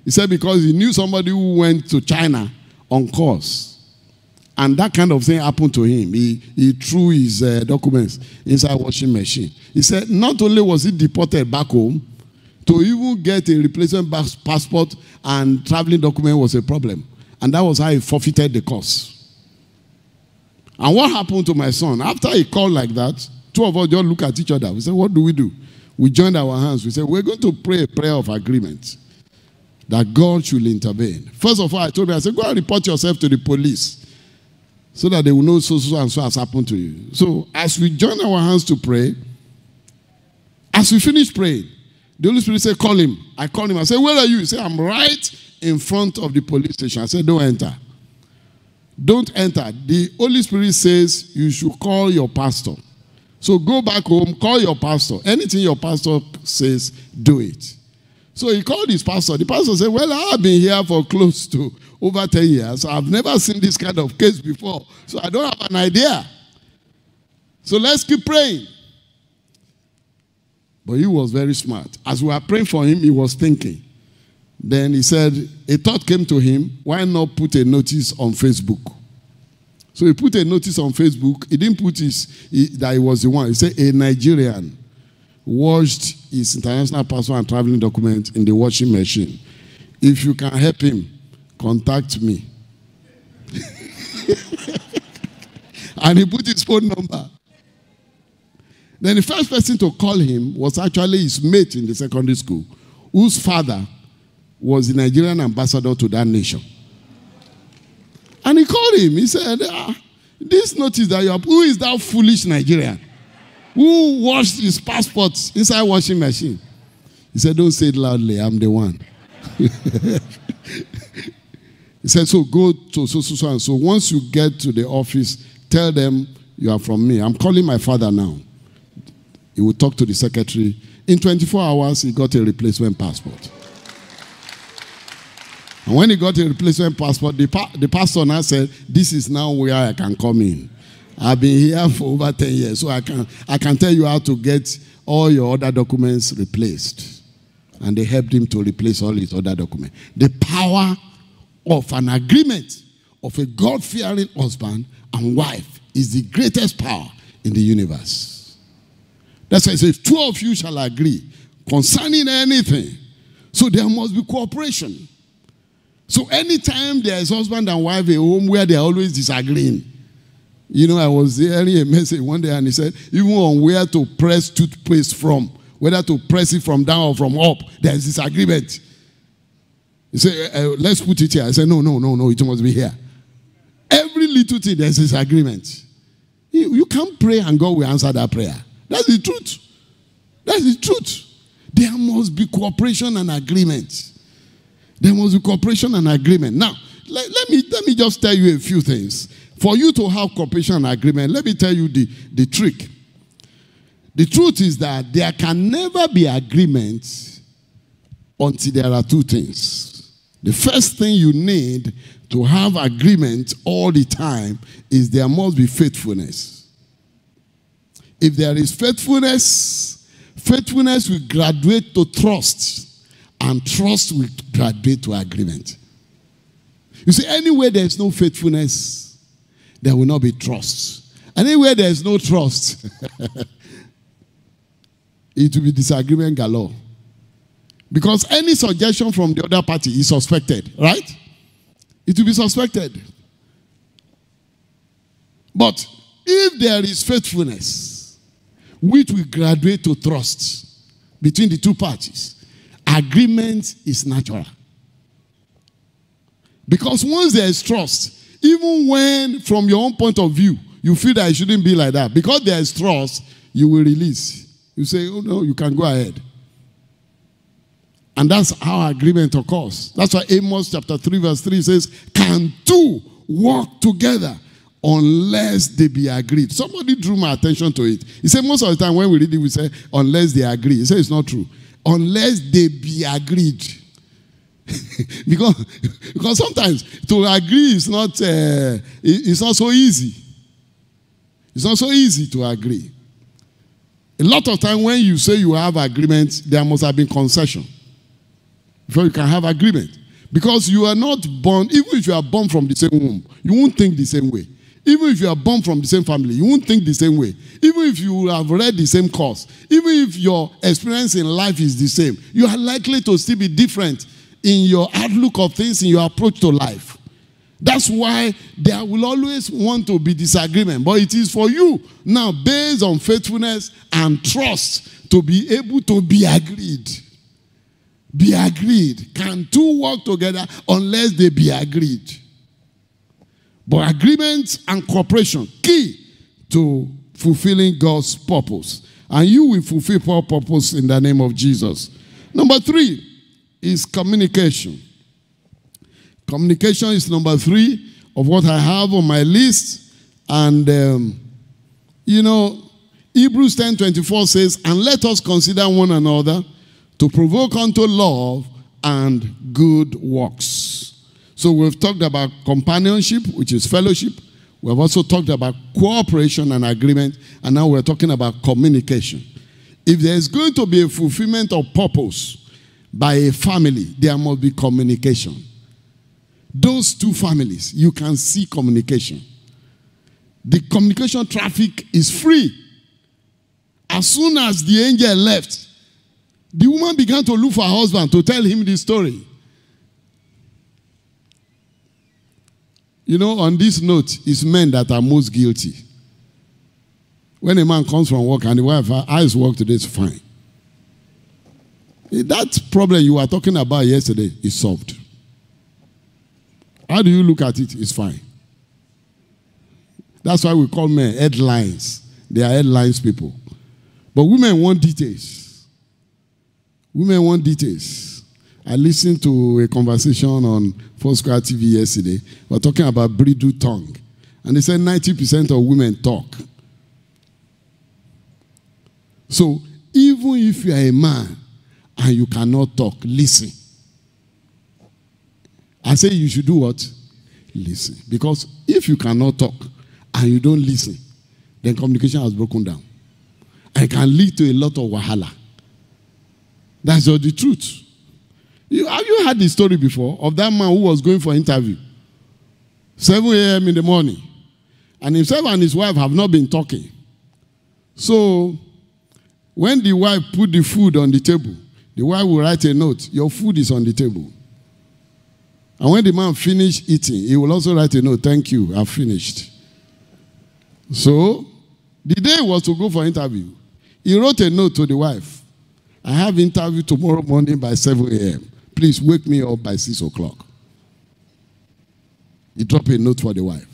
He said because he knew somebody who went to China on course. And that kind of thing happened to him. He threw his documents inside a washing machine. He said not only was he deported back home, to even get a replacement passport and traveling document was a problem. And that was how he forfeited the course. And what happened to my son? After he called like that, 2 of us just look at each other. We said, what do we do? We joined our hands. We said, we're going to pray a prayer of agreement that God should intervene. First of all, I told him, I said, go and report yourself to the police so that they will know so and so has happened to you. So as we join our hands to pray, as we finish praying, the Holy Spirit said, call him. I called him. I said, where are you? He said, I'm right in front of the police station. I said, don't enter. Don't enter. The Holy Spirit says you should call your pastor. So go back home, call your pastor. Anything your pastor says, do it. So he called his pastor. The pastor said, well, I've been here for close to over 10 years. I've never seen this kind of case before. So I don't have an idea. So let's keep praying. But he was very smart. As we were praying for him, he was thinking. Then he said, a thought came to him, why not put a notice on Facebook? So he put a notice on Facebook. He didn't put that he was the one. He said, a Nigerian washed his international passport and traveling document in the washing machine. If you can help him, contact me. And he put his phone number. Then the first person to call him was actually his mate in the secondary school, whose father was the Nigerian ambassador to that nation. And he called him. He said, this notice that you have, who is that foolish Nigerian who washed his passport inside washing machine? He said, don't say it loudly, I'm the one. He said, so go to so and so. Once you get to the office, tell them you are from me. I'm calling my father now. He will talk to the secretary. In 24 hours, he got a replacement passport. And when he got a replacement passport, the pastor now said, this is now where I can come in. I've been here for over 10 years, so I can tell you how to get all your other documents replaced. And they helped him to replace all his other documents. The power of an agreement of a God-fearing husband and wife is the greatest power in the universe. That's why it says, two of you shall agree concerning anything. So there must be cooperation. So anytime there is husband and wife at home where they are always disagreeing. You know, I was hearing a message one day and he said, even on where to press toothpaste from, whether to press it from down or from up, there is disagreement. He said, let's put it here. I said, no, it must be here. Every little thing, there's disagreement. You can't pray and God will answer that prayer. That's the truth. That's the truth. There must be cooperation and agreement. There must be cooperation and agreement. Now, let me just tell you a few things. For you to have cooperation and agreement, let me tell you the trick. The truth is that there can never be agreement until there are two things. The first thing you need to have agreement all the time is there must be faithfulness. If there is faithfulness, faithfulness will graduate to trust, and trust will graduate to agreement. You see, anywhere there is no faithfulness, there will not be trust. And anywhere there is no trust, it will be disagreement galore. Because any suggestion from the other party is suspected, right? It will be suspected. But if there is faithfulness, which will graduate to trust between the two parties, agreement is natural. Because once there is trust, even when from your own point of view, you feel that it shouldn't be like that, because there is trust, you will release. You say, oh no, you can go ahead. And that's how agreement occurs. That's why Amos chapter 3 verse 3 says, can two walk together unless they be agreed? Somebody drew my attention to it. He said most of the time when we read it, we say, unless they agree. He said it's not true. Unless they be agreed. because sometimes to agree is not so easy. It's not so easy to agree. A lot of time when you say you have agreement, there must have been concession before you can have agreement. Because you are not born, even if you are born from the same womb, you won't think the same way. Even if you are born from the same family, you won't think the same way. Even if you have read the same course, even if your experience in life is the same, you are likely to still be different in your outlook of things, in your approach to life. That's why there will always want to be disagreement. But it is for you now, based on faithfulness and trust, to be able to be agreed. Be agreed. Can two work together unless they be agreed? But agreement and cooperation, key to fulfilling God's purpose. And you will fulfill God's purpose in the name of Jesus. Number 3 is communication. Communication is number 3 of what I have on my list. And, Hebrews 10:24 says, and let us consider one another to provoke unto love and good works. So we've talked about companionship, which is fellowship. We've also talked about cooperation and agreement. And now we're talking about communication. If there's going to be a fulfillment of purpose by a family, there must be communication. Those two families, you can see communication. The communication traffic is free. As soon as the angel left, the woman began to look for her husband to tell him this story. On this note, it's men that are most guilty. When a man comes from work and the wife, eyes work today, it's fine. That problem you were talking about yesterday is solved. How do you look at it? It's fine. That's why we call men headlines. They are headlines people. But women want details. Women want details. I listened to a conversation on Foursquare TV yesterday. We were talking about bridle tongue. And they said 90% of women talk. So, even if you are a man and you cannot talk, listen. I say you should do what? Listen. Because if you cannot talk and you don't listen, then communication has broken down. And it can lead to a lot of wahala. That's just the truth. Have you heard the story before of that man who was going for an interview? 7 a.m. in the morning. And himself and his wife have not been talking. So, when the wife put the food on the table, the wife will write a note, your food is on the table. And when the man finished eating, he will also write a note, thank you, I've finished. So, the day was to go for interview. He wrote a note to the wife. I have interview tomorrow morning by 7 a.m. Please wake me up by 6 o'clock. He dropped a note for the wife.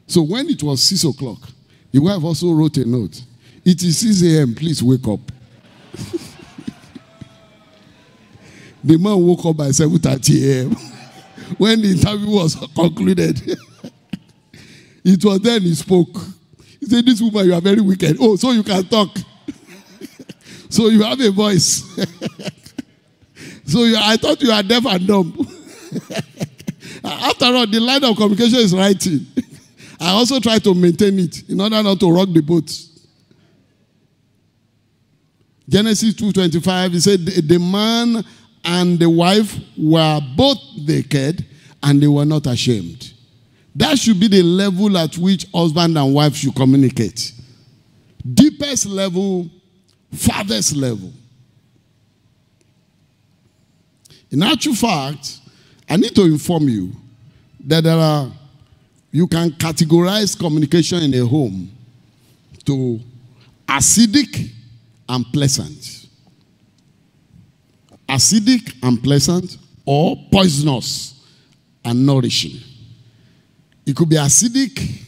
So when it was 6 o'clock, the wife also wrote a note. It is 6 a.m. Please wake up. The man woke up by 7:30 a.m. When the interview was concluded. It was then he spoke. He said, this woman, you are very wicked. Oh, so you can talk. So you have a voice. So I thought you are deaf and dumb. After all, the line of communication is writing. I also try to maintain it in order not to rock the boat. Genesis 2:25, it said, the man and the wife were both naked and they were not ashamed. That should be the level at which husband and wife should communicate. Deepest level, farthest level. In actual fact, I need to inform you that you can categorize communication in a home to acidic and pleasant. Acidic and pleasant, or poisonous and nourishing. It could be acidic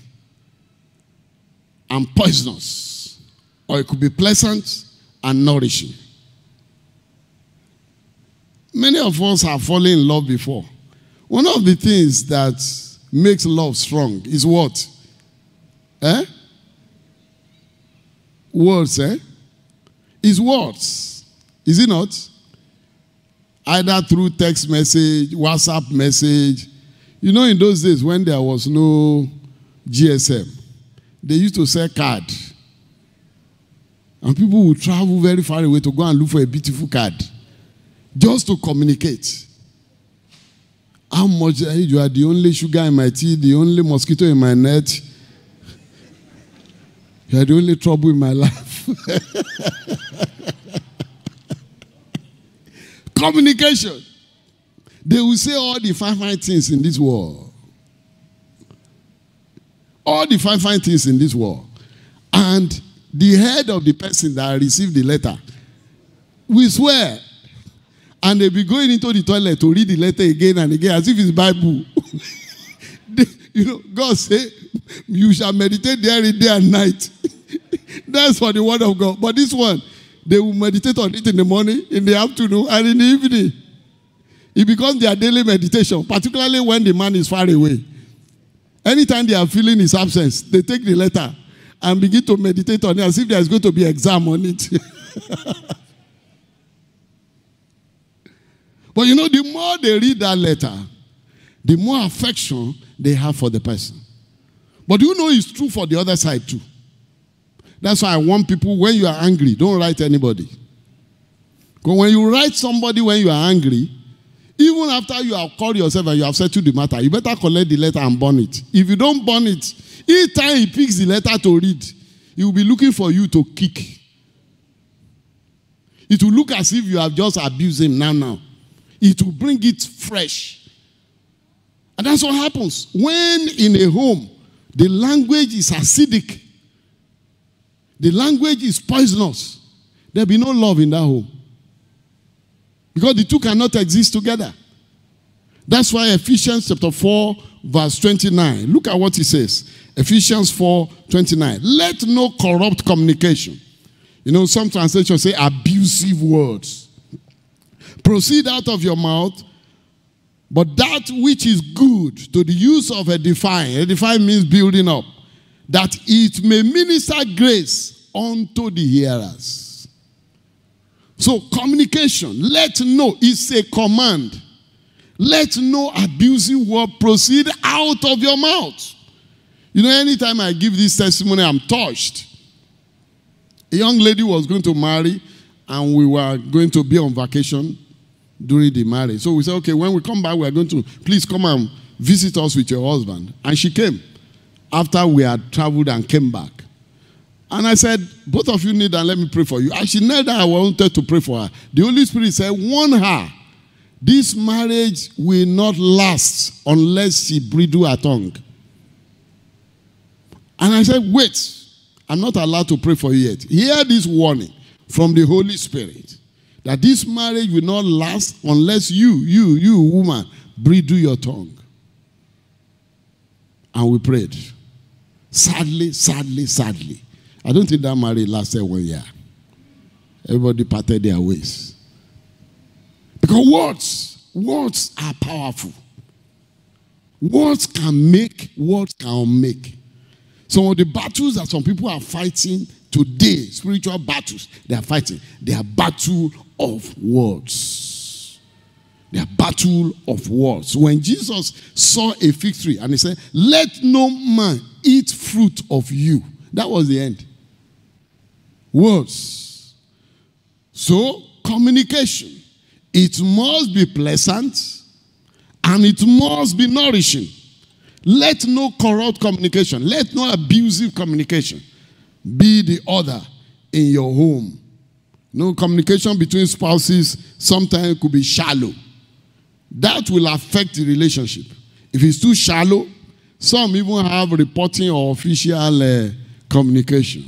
and poisonous, or it could be pleasant and nourishing. Many of us have fallen in love before. One of the things that makes love strong is what? Words, Is words. Is it not? Either through text message, WhatsApp message. You know, in those days when there was no GSM, they used to sell card. And people would travel very far away to go and look for a beautiful card. Just to communicate. How much you are the only sugar in my tea, the only mosquito in my net. You are the only trouble in my life. Communication. They will say all the fine things in this world. All the fine things in this world. And the head of the person that received the letter will swear. And they'll be going into the toilet to read the letter again and again as if it's Bible. God said, you shall meditate therein day and night. That's for the word of God. But this one, they will meditate on it in the morning, in the afternoon, and in the evening. It becomes their daily meditation, particularly when the man is far away. Anytime they are feeling his absence, they take the letter and begin to meditate on it as if there is going to be an exam on it. But the more they read that letter, the more affection they have for the person. But it's true for the other side too. That's why I want people, when you are angry, don't write anybody. Because when you write somebody when you are angry, even after you have called yourself and you have settled the matter, you better collect the letter and burn it. If you don't burn it, each time he picks the letter to read, he will be looking for you to kick. It will look as if you have just abused him now. It will bring it fresh. And that's what happens. When in a home, the language is acidic, the language is poisonous, there will be no love in that home. Because the two cannot exist together. That's why Ephesians chapter 4, verse 29. Look at what he says. Ephesians 4:29. Let no corrupt communication. You know, some translations say abusive words proceed out of your mouth, but that which is good to the use of edifying. Edifying means building up, that it may minister grace unto the hearers. So communication, let no, is a command. Let no abusive word proceed out of your mouth. You know, anytime I give this testimony, I'm touched. A young lady was going to marry, and we were going to be on vacation during the marriage. So we said, okay, when we come back, we are going to, please come and visit us with your husband. And she came after we had traveled and came back. And I said, both of you kneel and let me pray for you. And she knelt down, I wanted to pray for her. The Holy Spirit said, warn her, this marriage will not last unless she bridle her tongue. And I said, wait, I'm not allowed to pray for you yet. Hear this warning from the Holy Spirit, that this marriage will not last unless you, woman, bridle your tongue. And we prayed. Sadly, I don't think that marriage lasted 1 year. Everybody parted their ways. Because words are powerful. Words can make, words can unmake. Some of the battles that some people are fighting today, spiritual battles, they are fighting. They are battle of words. They are battle of words. When Jesus saw a fig tree and he said, let no man eat fruit of you. That was the end. Words. So, communication. It must be pleasant and it must be nourishing. Let no corrupt communication, let no abusive communication be the order in your home. No communication between spouses sometimes could be shallow. That will affect the relationship. If it's too shallow, some even have reporting or official communication.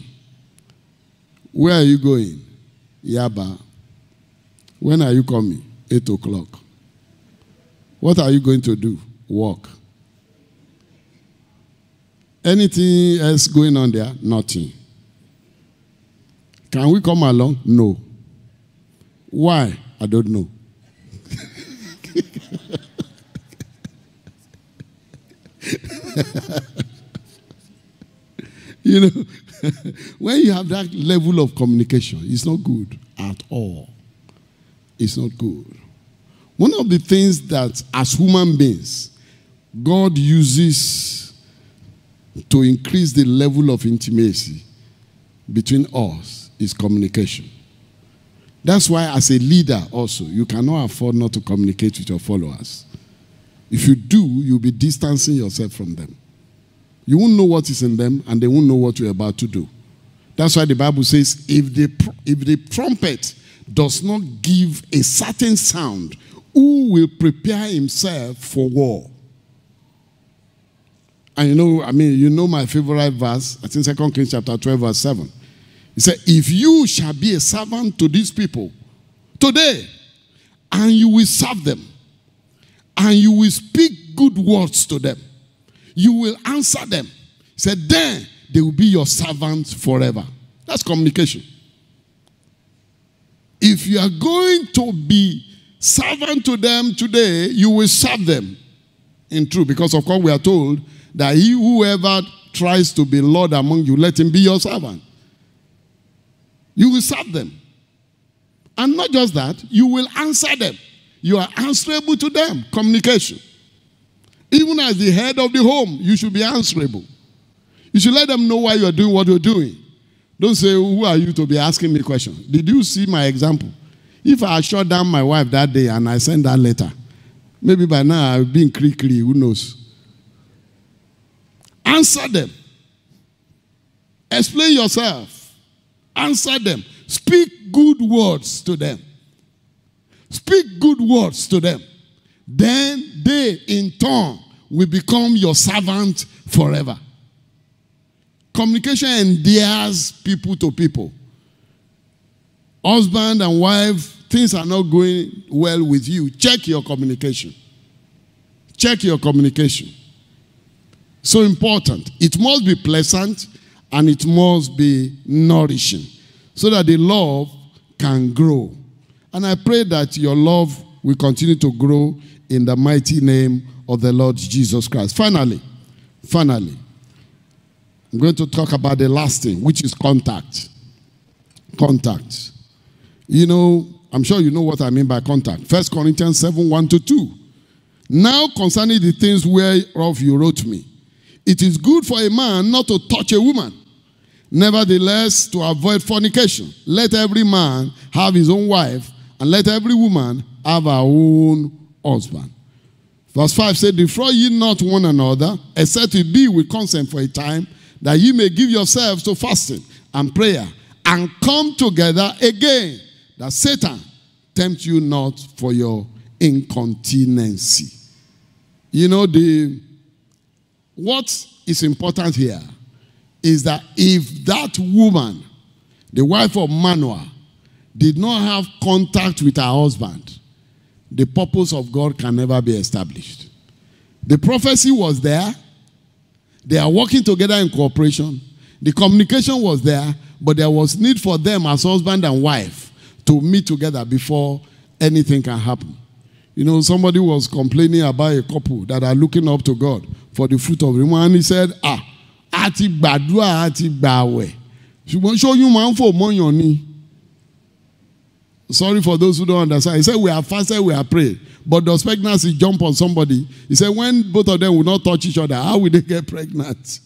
Where are you going? Yaba. When are you coming? 8 o'clock. What are you going to do? Walk. Anything else going on there? Nothing. Can we come along? No. Why? I don't know. You know, when you have that level of communication, it's not good at all. It's not good. One of the things that as human beings, God uses to increase the level of intimacy between us is communication. That's why as a leader also, you cannot afford not to communicate with your followers. If you do, you'll be distancing yourself from them. You won't know what is in them, and they won't know what you're about to do. That's why the Bible says, if the trumpet does not give a certain sound, who will prepare himself for war? And you know my favorite verse, I think 2 Kings chapter 12, verse 7. He said, if you shall be a servant to these people today, and you will serve them, and you will speak good words to them, you will answer them. He said, then they will be your servants forever. That's communication. If you are going to be servant to them today, you will serve them in truth. Because of course we are told that whoever tries to be Lord among you, let him be your servant. You will serve them. And not just that, you will answer them. You are answerable to them. Communication. Even as the head of the home, you should be answerable. You should let them know why you are doing what you're doing. Don't say, who are you to be asking me questions? Did you see my example? If I shut down my wife that day and I send that letter, maybe by now I've been cri-cri, who knows? Answer them. Explain yourself. Answer them. Speak good words to them. Speak good words to them. Then they, in turn, will become your servant forever. Communication endears people to people. Husband and wife, things are not going well with you. Check your communication. Check your communication. So important. It must be pleasant and it must be nourishing so that the love can grow. And I pray that your love will continue to grow in the mighty name of the Lord Jesus Christ. Finally, I'm going to talk about the last thing, which is contact. Contact. You know, I'm sure you know what I mean by contact. 1 Corinthians 7, 1-2. Now concerning the things whereof you wrote me, it is good for a man not to touch a woman. Nevertheless, to avoid fornication, let every man have his own wife, and let every woman have her own husband. Verse 5 said, defraud ye not one another, except it be with consent for a time, that ye may give yourselves to fasting and prayer, and come together again, that Satan tempt you not for your incontinency. You know, what is important here is that if that woman, the wife of Manoah, did not have contact with her husband, the purpose of God can never be established. The prophecy was there. They are working together in cooperation. The communication was there, but there was need for them as husband and wife to meet together before anything can happen. You know, somebody was complaining about a couple that are looking up to God for the fruit of the womb, and he said, ati gbadua, ati gbawe. Show you man for money. Sorry for those who don't understand. He said, we are fasted, we are prayed. But does pregnancy jump on somebody? He said, when both of them will not touch each other, how will they get pregnant?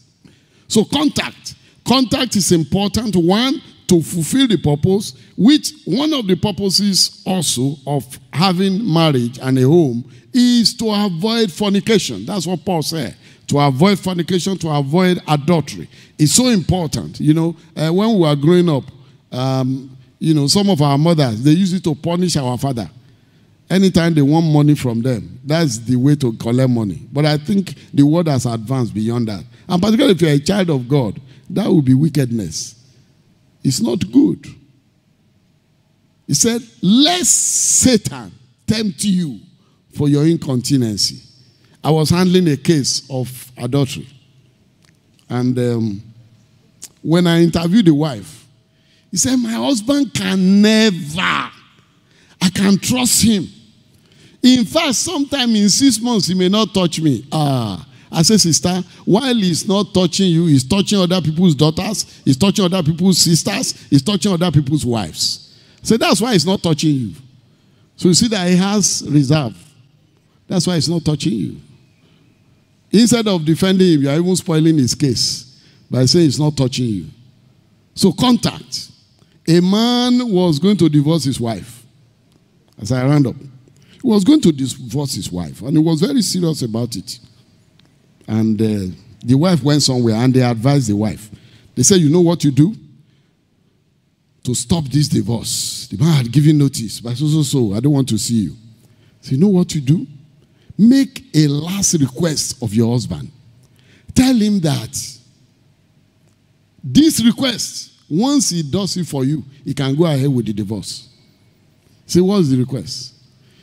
So contact. Contact is important. One, to fulfill the purpose, which one of the purposes also of having marriage and a home is to avoid fornication. That's what Paul said. To avoid fornication, to avoid adultery. It's so important. You know, when we were growing up, you know, some of our mothers, they used it to punish our father. Anytime they want money from them, that's the way to collect money. But I think the world has advanced beyond that. And particularly if you're a child of God, that would be wickedness. It's not good. He said, lest Satan tempt you for your incontinency. I was handling a case of adultery. And when I interviewed the wife, he said, my husband can never. I can trust him. In fact, sometime in 6 months, he may not touch me. I said, sister, while he's not touching you, he's touching other people's daughters, he's touching other people's sisters, he's touching other people's wives. So that's why he's not touching you. So you see that he has reserve. That's why he's not touching you. Instead of defending him, you are even spoiling his case by saying he's not touching you. So contact. A man was going to divorce his wife. As I round up, he was going to divorce his wife, and he was very serious about it. And the wife went somewhere, and they advised the wife. They said, you know what you do? To stop this divorce. The man had given notice, but so, I don't want to see you. So you know what you do? Make a last request of your husband. Tell him that this request, once he does it for you, he can go ahead with the divorce. Say, what's the request?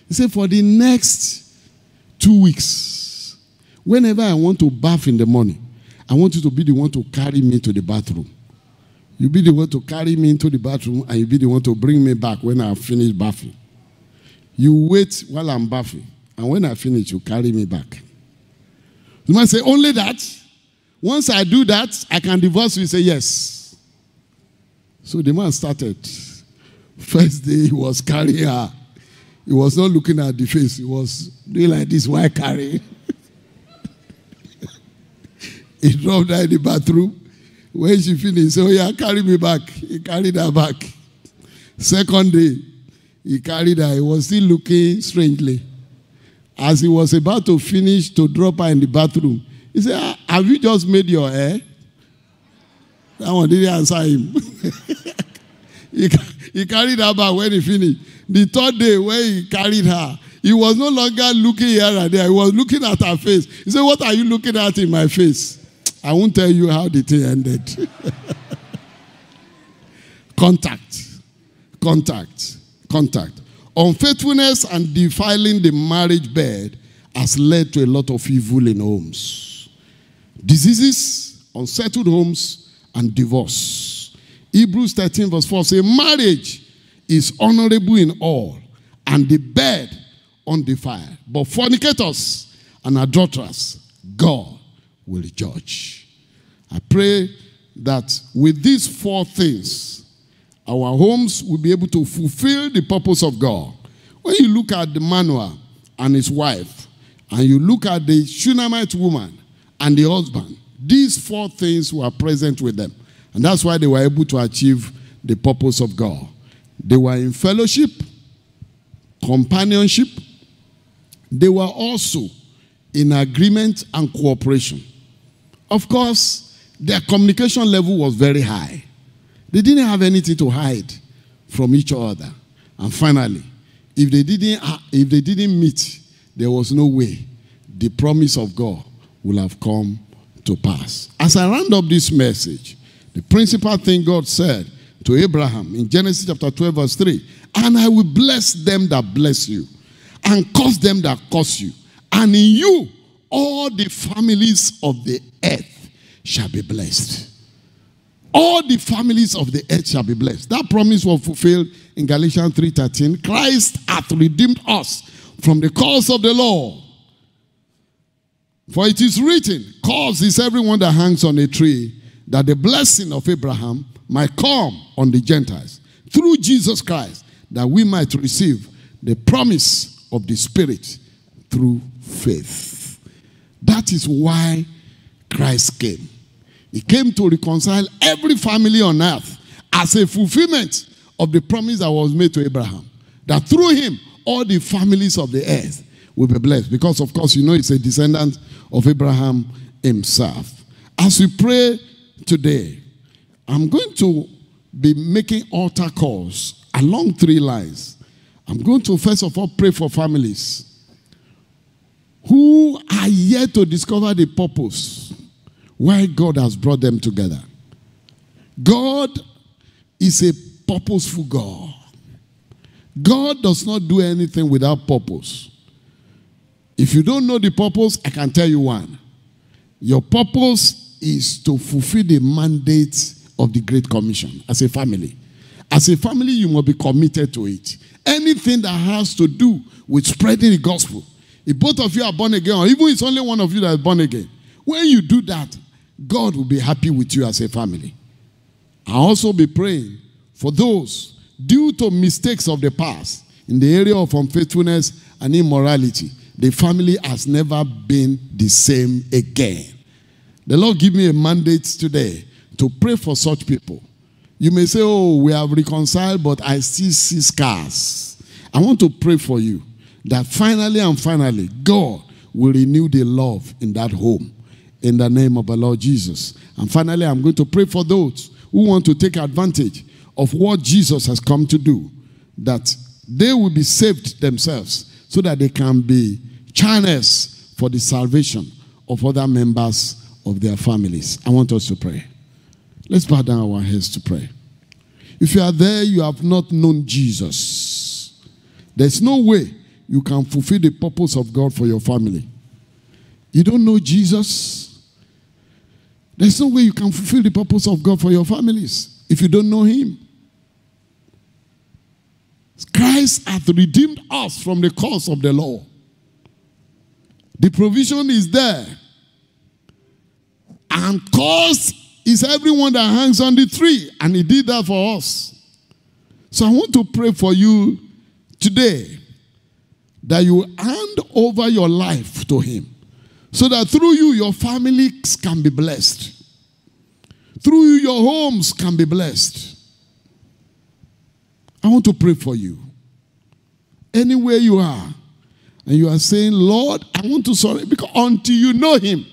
He said, for the next 2 weeks, whenever I want to bath in the morning, I want you to be the one to carry me to the bathroom. You be the one to carry me into the bathroom, and you be the one to bring me back when I finish bathing. You wait while I'm bathing, and when I finish, you carry me back. The man say, only that? Once I do that, I can divorce you. He say, yes. So the man started. First day, he was carrying her. He was not looking at the face. He was doing like this, why carry? He dropped her in the bathroom. When she finished, he said, oh yeah, carry me back. He carried her back. Second day, he carried her. He was still looking strangely. As he was about to finish to drop her in the bathroom, he said, have you just made your hair? That one didn't answer him. He carried her back when he finished. The third day when he carried her, he was no longer looking here and there. He was looking at her face. He said, what are you looking at in my face? I won't tell you how the thing ended. Contact. Unfaithfulness and defiling the marriage bed has led to a lot of evil in homes. diseases, unsettled homes, and divorce. Hebrews 13 verse 4 says, marriage is honorable in all, and the bed undefiled. But fornicators and adulterers, God will judge. I pray that with these 4 things, our homes will be able to fulfill the purpose of God. When you look at the Manoah and his wife, and you look at the Shunammite woman and the husband, these 4 things were present with them. And that's why they were able to achieve the purpose of God. They were in fellowship, companionship. They were also in agreement and cooperation. Of course, their communication level was very high. They didn't have anything to hide from each other. And finally, if they didn't meet, there was no way the promise of God will have come to pass. As I round up this message, the principal thing God said to Abraham in Genesis chapter 12 verse 3, and I will bless them that bless you, and curse them that curse you, and in you all the families of the earth shall be blessed. All the families of the earth shall be blessed. That promise was fulfilled in Galatians 3:13. Christ hath redeemed us from the curse of the law. For it is written, cursed is everyone that hangs on a tree, that the blessing of Abraham might come on the Gentiles through Jesus Christ, that we might receive the promise of the Spirit through faith. That is why Christ came. He came to reconcile every family on earth as a fulfillment of the promise that was made to Abraham, that through him all the families of the earth will be blessed. Because of course, you know, it's a descendant of Abraham himself. As we pray today, I'm going to be making altar calls along 3 lines. I'm going to first of all pray for families who are yet to discover the purpose why God has brought them together. God is a purposeful God. God does not do anything without purpose. If you don't know the purpose, I can tell you one. Your purpose is to fulfill the mandate of the Great Commission as a family. As a family, you must be committed to it. Anything that has to do with spreading the gospel, if both of you are born again, or even it's only one of you that is born again, when you do that, God will be happy with you as a family. I'll also be praying for those due to mistakes of the past in the area of unfaithfulness and immorality. The family has never been the same again. The Lord give me a mandate today to pray for such people. You may say, oh, we have reconciled, but I still see scars. I want to pray for you that finally, God will renew the love in that home in the name of the Lord Jesus. And finally, I'm going to pray for those who want to take advantage of what Jesus has come to do, that they will be saved themselves so that they can be channels for the salvation of other members of their families. I want us to pray. Let's bow down our heads to pray. If you are there, you have not known Jesus. There's no way you can fulfill the purpose of God for your family. You don't know Jesus. There's no way you can fulfill the purpose of God for your families if you don't know him. Christ hath redeemed us from the curse of the law. The provision is there. And cursed is everyone that hangs on the tree. And he did that for us. So I want to pray for you today that you hand over your life to him, so that through you, your families can be blessed. Through you, your homes can be blessed. I want to pray for you. Anywhere you are, and you are saying, Lord, I want to surrender, because until you know him,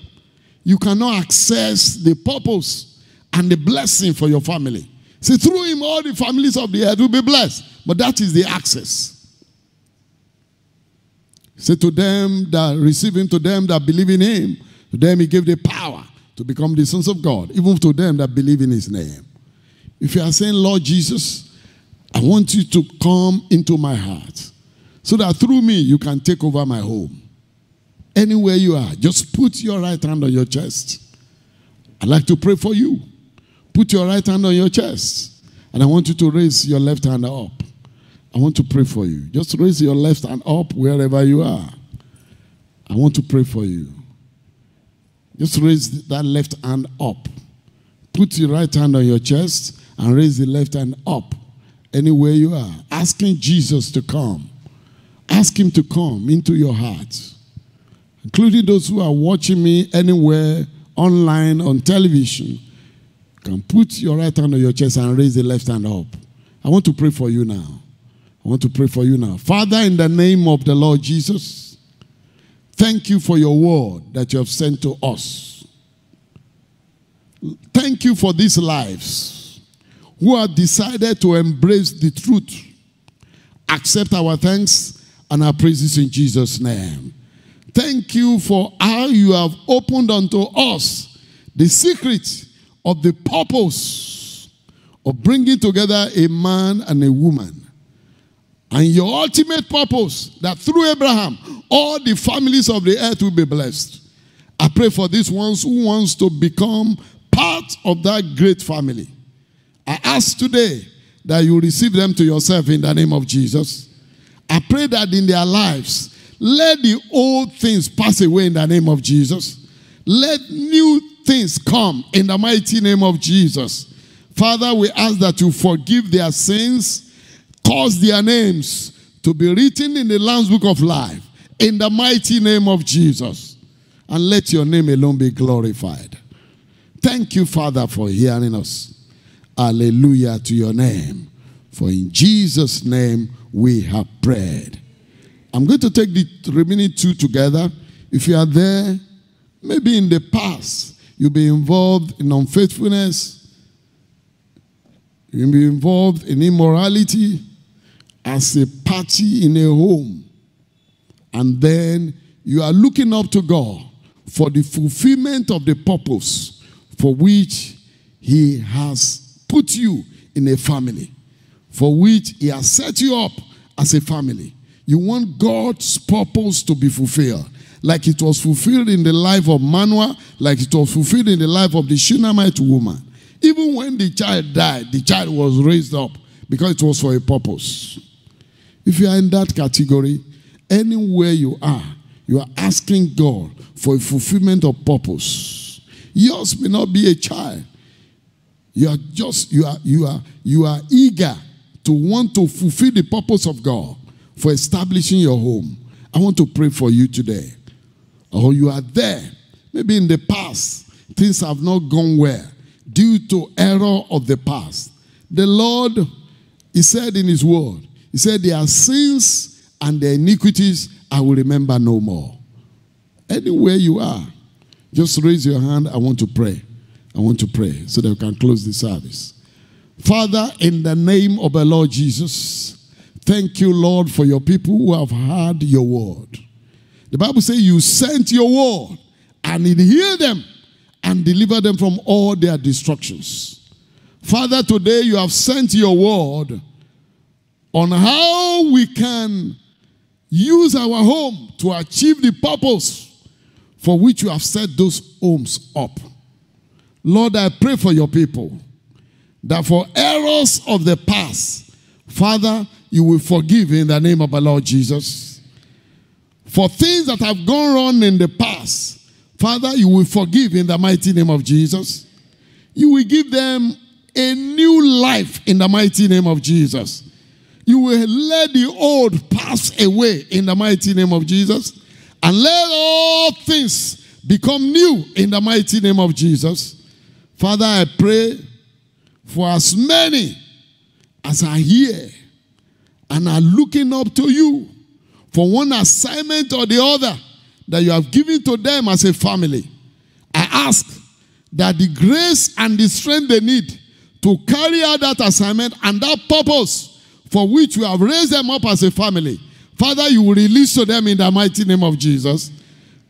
you cannot access the purpose and the blessing for your family. See, through him, all the families of the earth will be blessed. But that is the access. Say to them that receive him, to them that believe in him, to them he gave the power to become the sons of God, even to them that believe in his name. If you are saying, Lord Jesus, I want you to come into my heart, so that through me you can take over my home. Anywhere you are, just put your right hand on your chest. I'd like to pray for you. Put your right hand on your chest. And I want you to raise your left hand up. I want to pray for you. Just raise your left hand up wherever you are. I want to pray for you. Just raise that left hand up. Put your right hand on your chest and raise the left hand up anywhere you are. Asking Jesus to come. Ask him to come into your heart. Including those who are watching me anywhere, online, on television. You can put your right hand on your chest and raise the left hand up. I want to pray for you now. I want to pray for you now. Father, in the name of the Lord Jesus, thank you for your word that you have sent to us. Thank you for these lives who have decided to embrace the truth. Accept our thanks and our praises in Jesus' name. Thank you for how you have opened unto us the secret of the purpose of bringing together a man and a woman. And your ultimate purpose, that through Abraham, all the families of the earth will be blessed. I pray for these ones who wants to become part of that great family. I ask today that you receive them to yourself in the name of Jesus. I pray that in their lives, let the old things pass away in the name of Jesus. Let new things come in the mighty name of Jesus. Father, we ask that you forgive their sins, cause their names to be written in the Lamb's Book of Life in the mighty name of Jesus. And let your name alone be glorified. Thank you, Father, for hearing us. Hallelujah to your name. For in Jesus' name we have prayed. I'm going to take the remaining two together. If you are there, maybe in the past, you'll be involved in unfaithfulness. You'll be involved in immorality as a party in a home. And then you are looking up to God for the fulfillment of the purpose for which he has put you in a family, for which he has set you up as a family. You want God's purpose to be fulfilled, like it was fulfilled in the life of Manoah, like it was fulfilled in the life of the Shunammite woman. Even when the child died, the child was raised up because it was for a purpose. If you are in that category, anywhere you are asking God for a fulfillment of purpose. Yours may not be a child. You are eager to want to fulfill the purpose of God for establishing your home. I want to pray for you today. Or you are there. Maybe in the past, things have not gone well due to error of the past. The Lord, he said in his word, he said, their sins and their iniquities I will remember no more. Anywhere you are, just raise your hand. I want to pray. I want to pray so that we can close the service. Father, in the name of the Lord Jesus, thank you, Lord, for your people who have heard your word. The Bible says you sent your word and it healed them and delivered them from all their destructions. Father, today you have sent your word on how we can use our home to achieve the purpose for which you have set those homes up. Lord, I pray for your people that for errors of the past, Father, you will forgive in the name of our Lord Jesus. For things that have gone wrong in the past, Father, you will forgive in the mighty name of Jesus. You will give them a new life in the mighty name of Jesus. You will let the old pass away in the mighty name of Jesus. And let all things become new in the mighty name of Jesus. Father, I pray for as many as are here and are looking up to you for one assignment or the other that you have given to them as a family. I ask that the grace and the strength they need to carry out that assignment and that purpose for which you have raised them up as a family, Father, you will release to them in the mighty name of Jesus.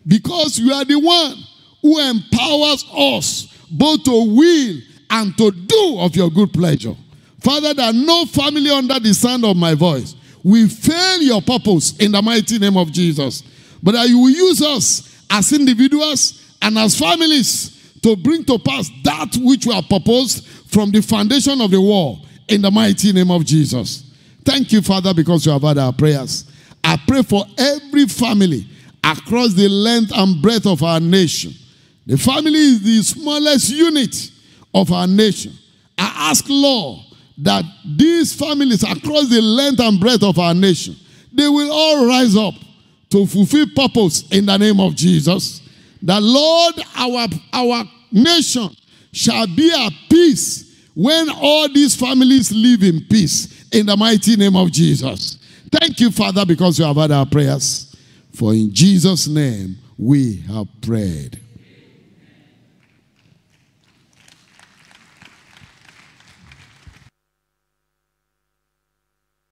Because you are the one who empowers us both to will and to do of your good pleasure. Father, that no family under the sound of my voice will fail your purpose in the mighty name of Jesus. But that you will use us as individuals and as families to bring to pass that which we have proposed from the foundation of the world in the mighty name of Jesus. Thank you, Father, because you have heard our prayers. I pray for every family across the length and breadth of our nation. The family is the smallest unit of our nation. I ask, Lord, that these families across the length and breadth of our nation, they will all rise up to fulfill purpose in the name of Jesus. That, Lord, our nation shall be at peace when all these families live in peace in the mighty name of Jesus. Thank you, Father, because you have heard our prayers. For in Jesus' name we have prayed.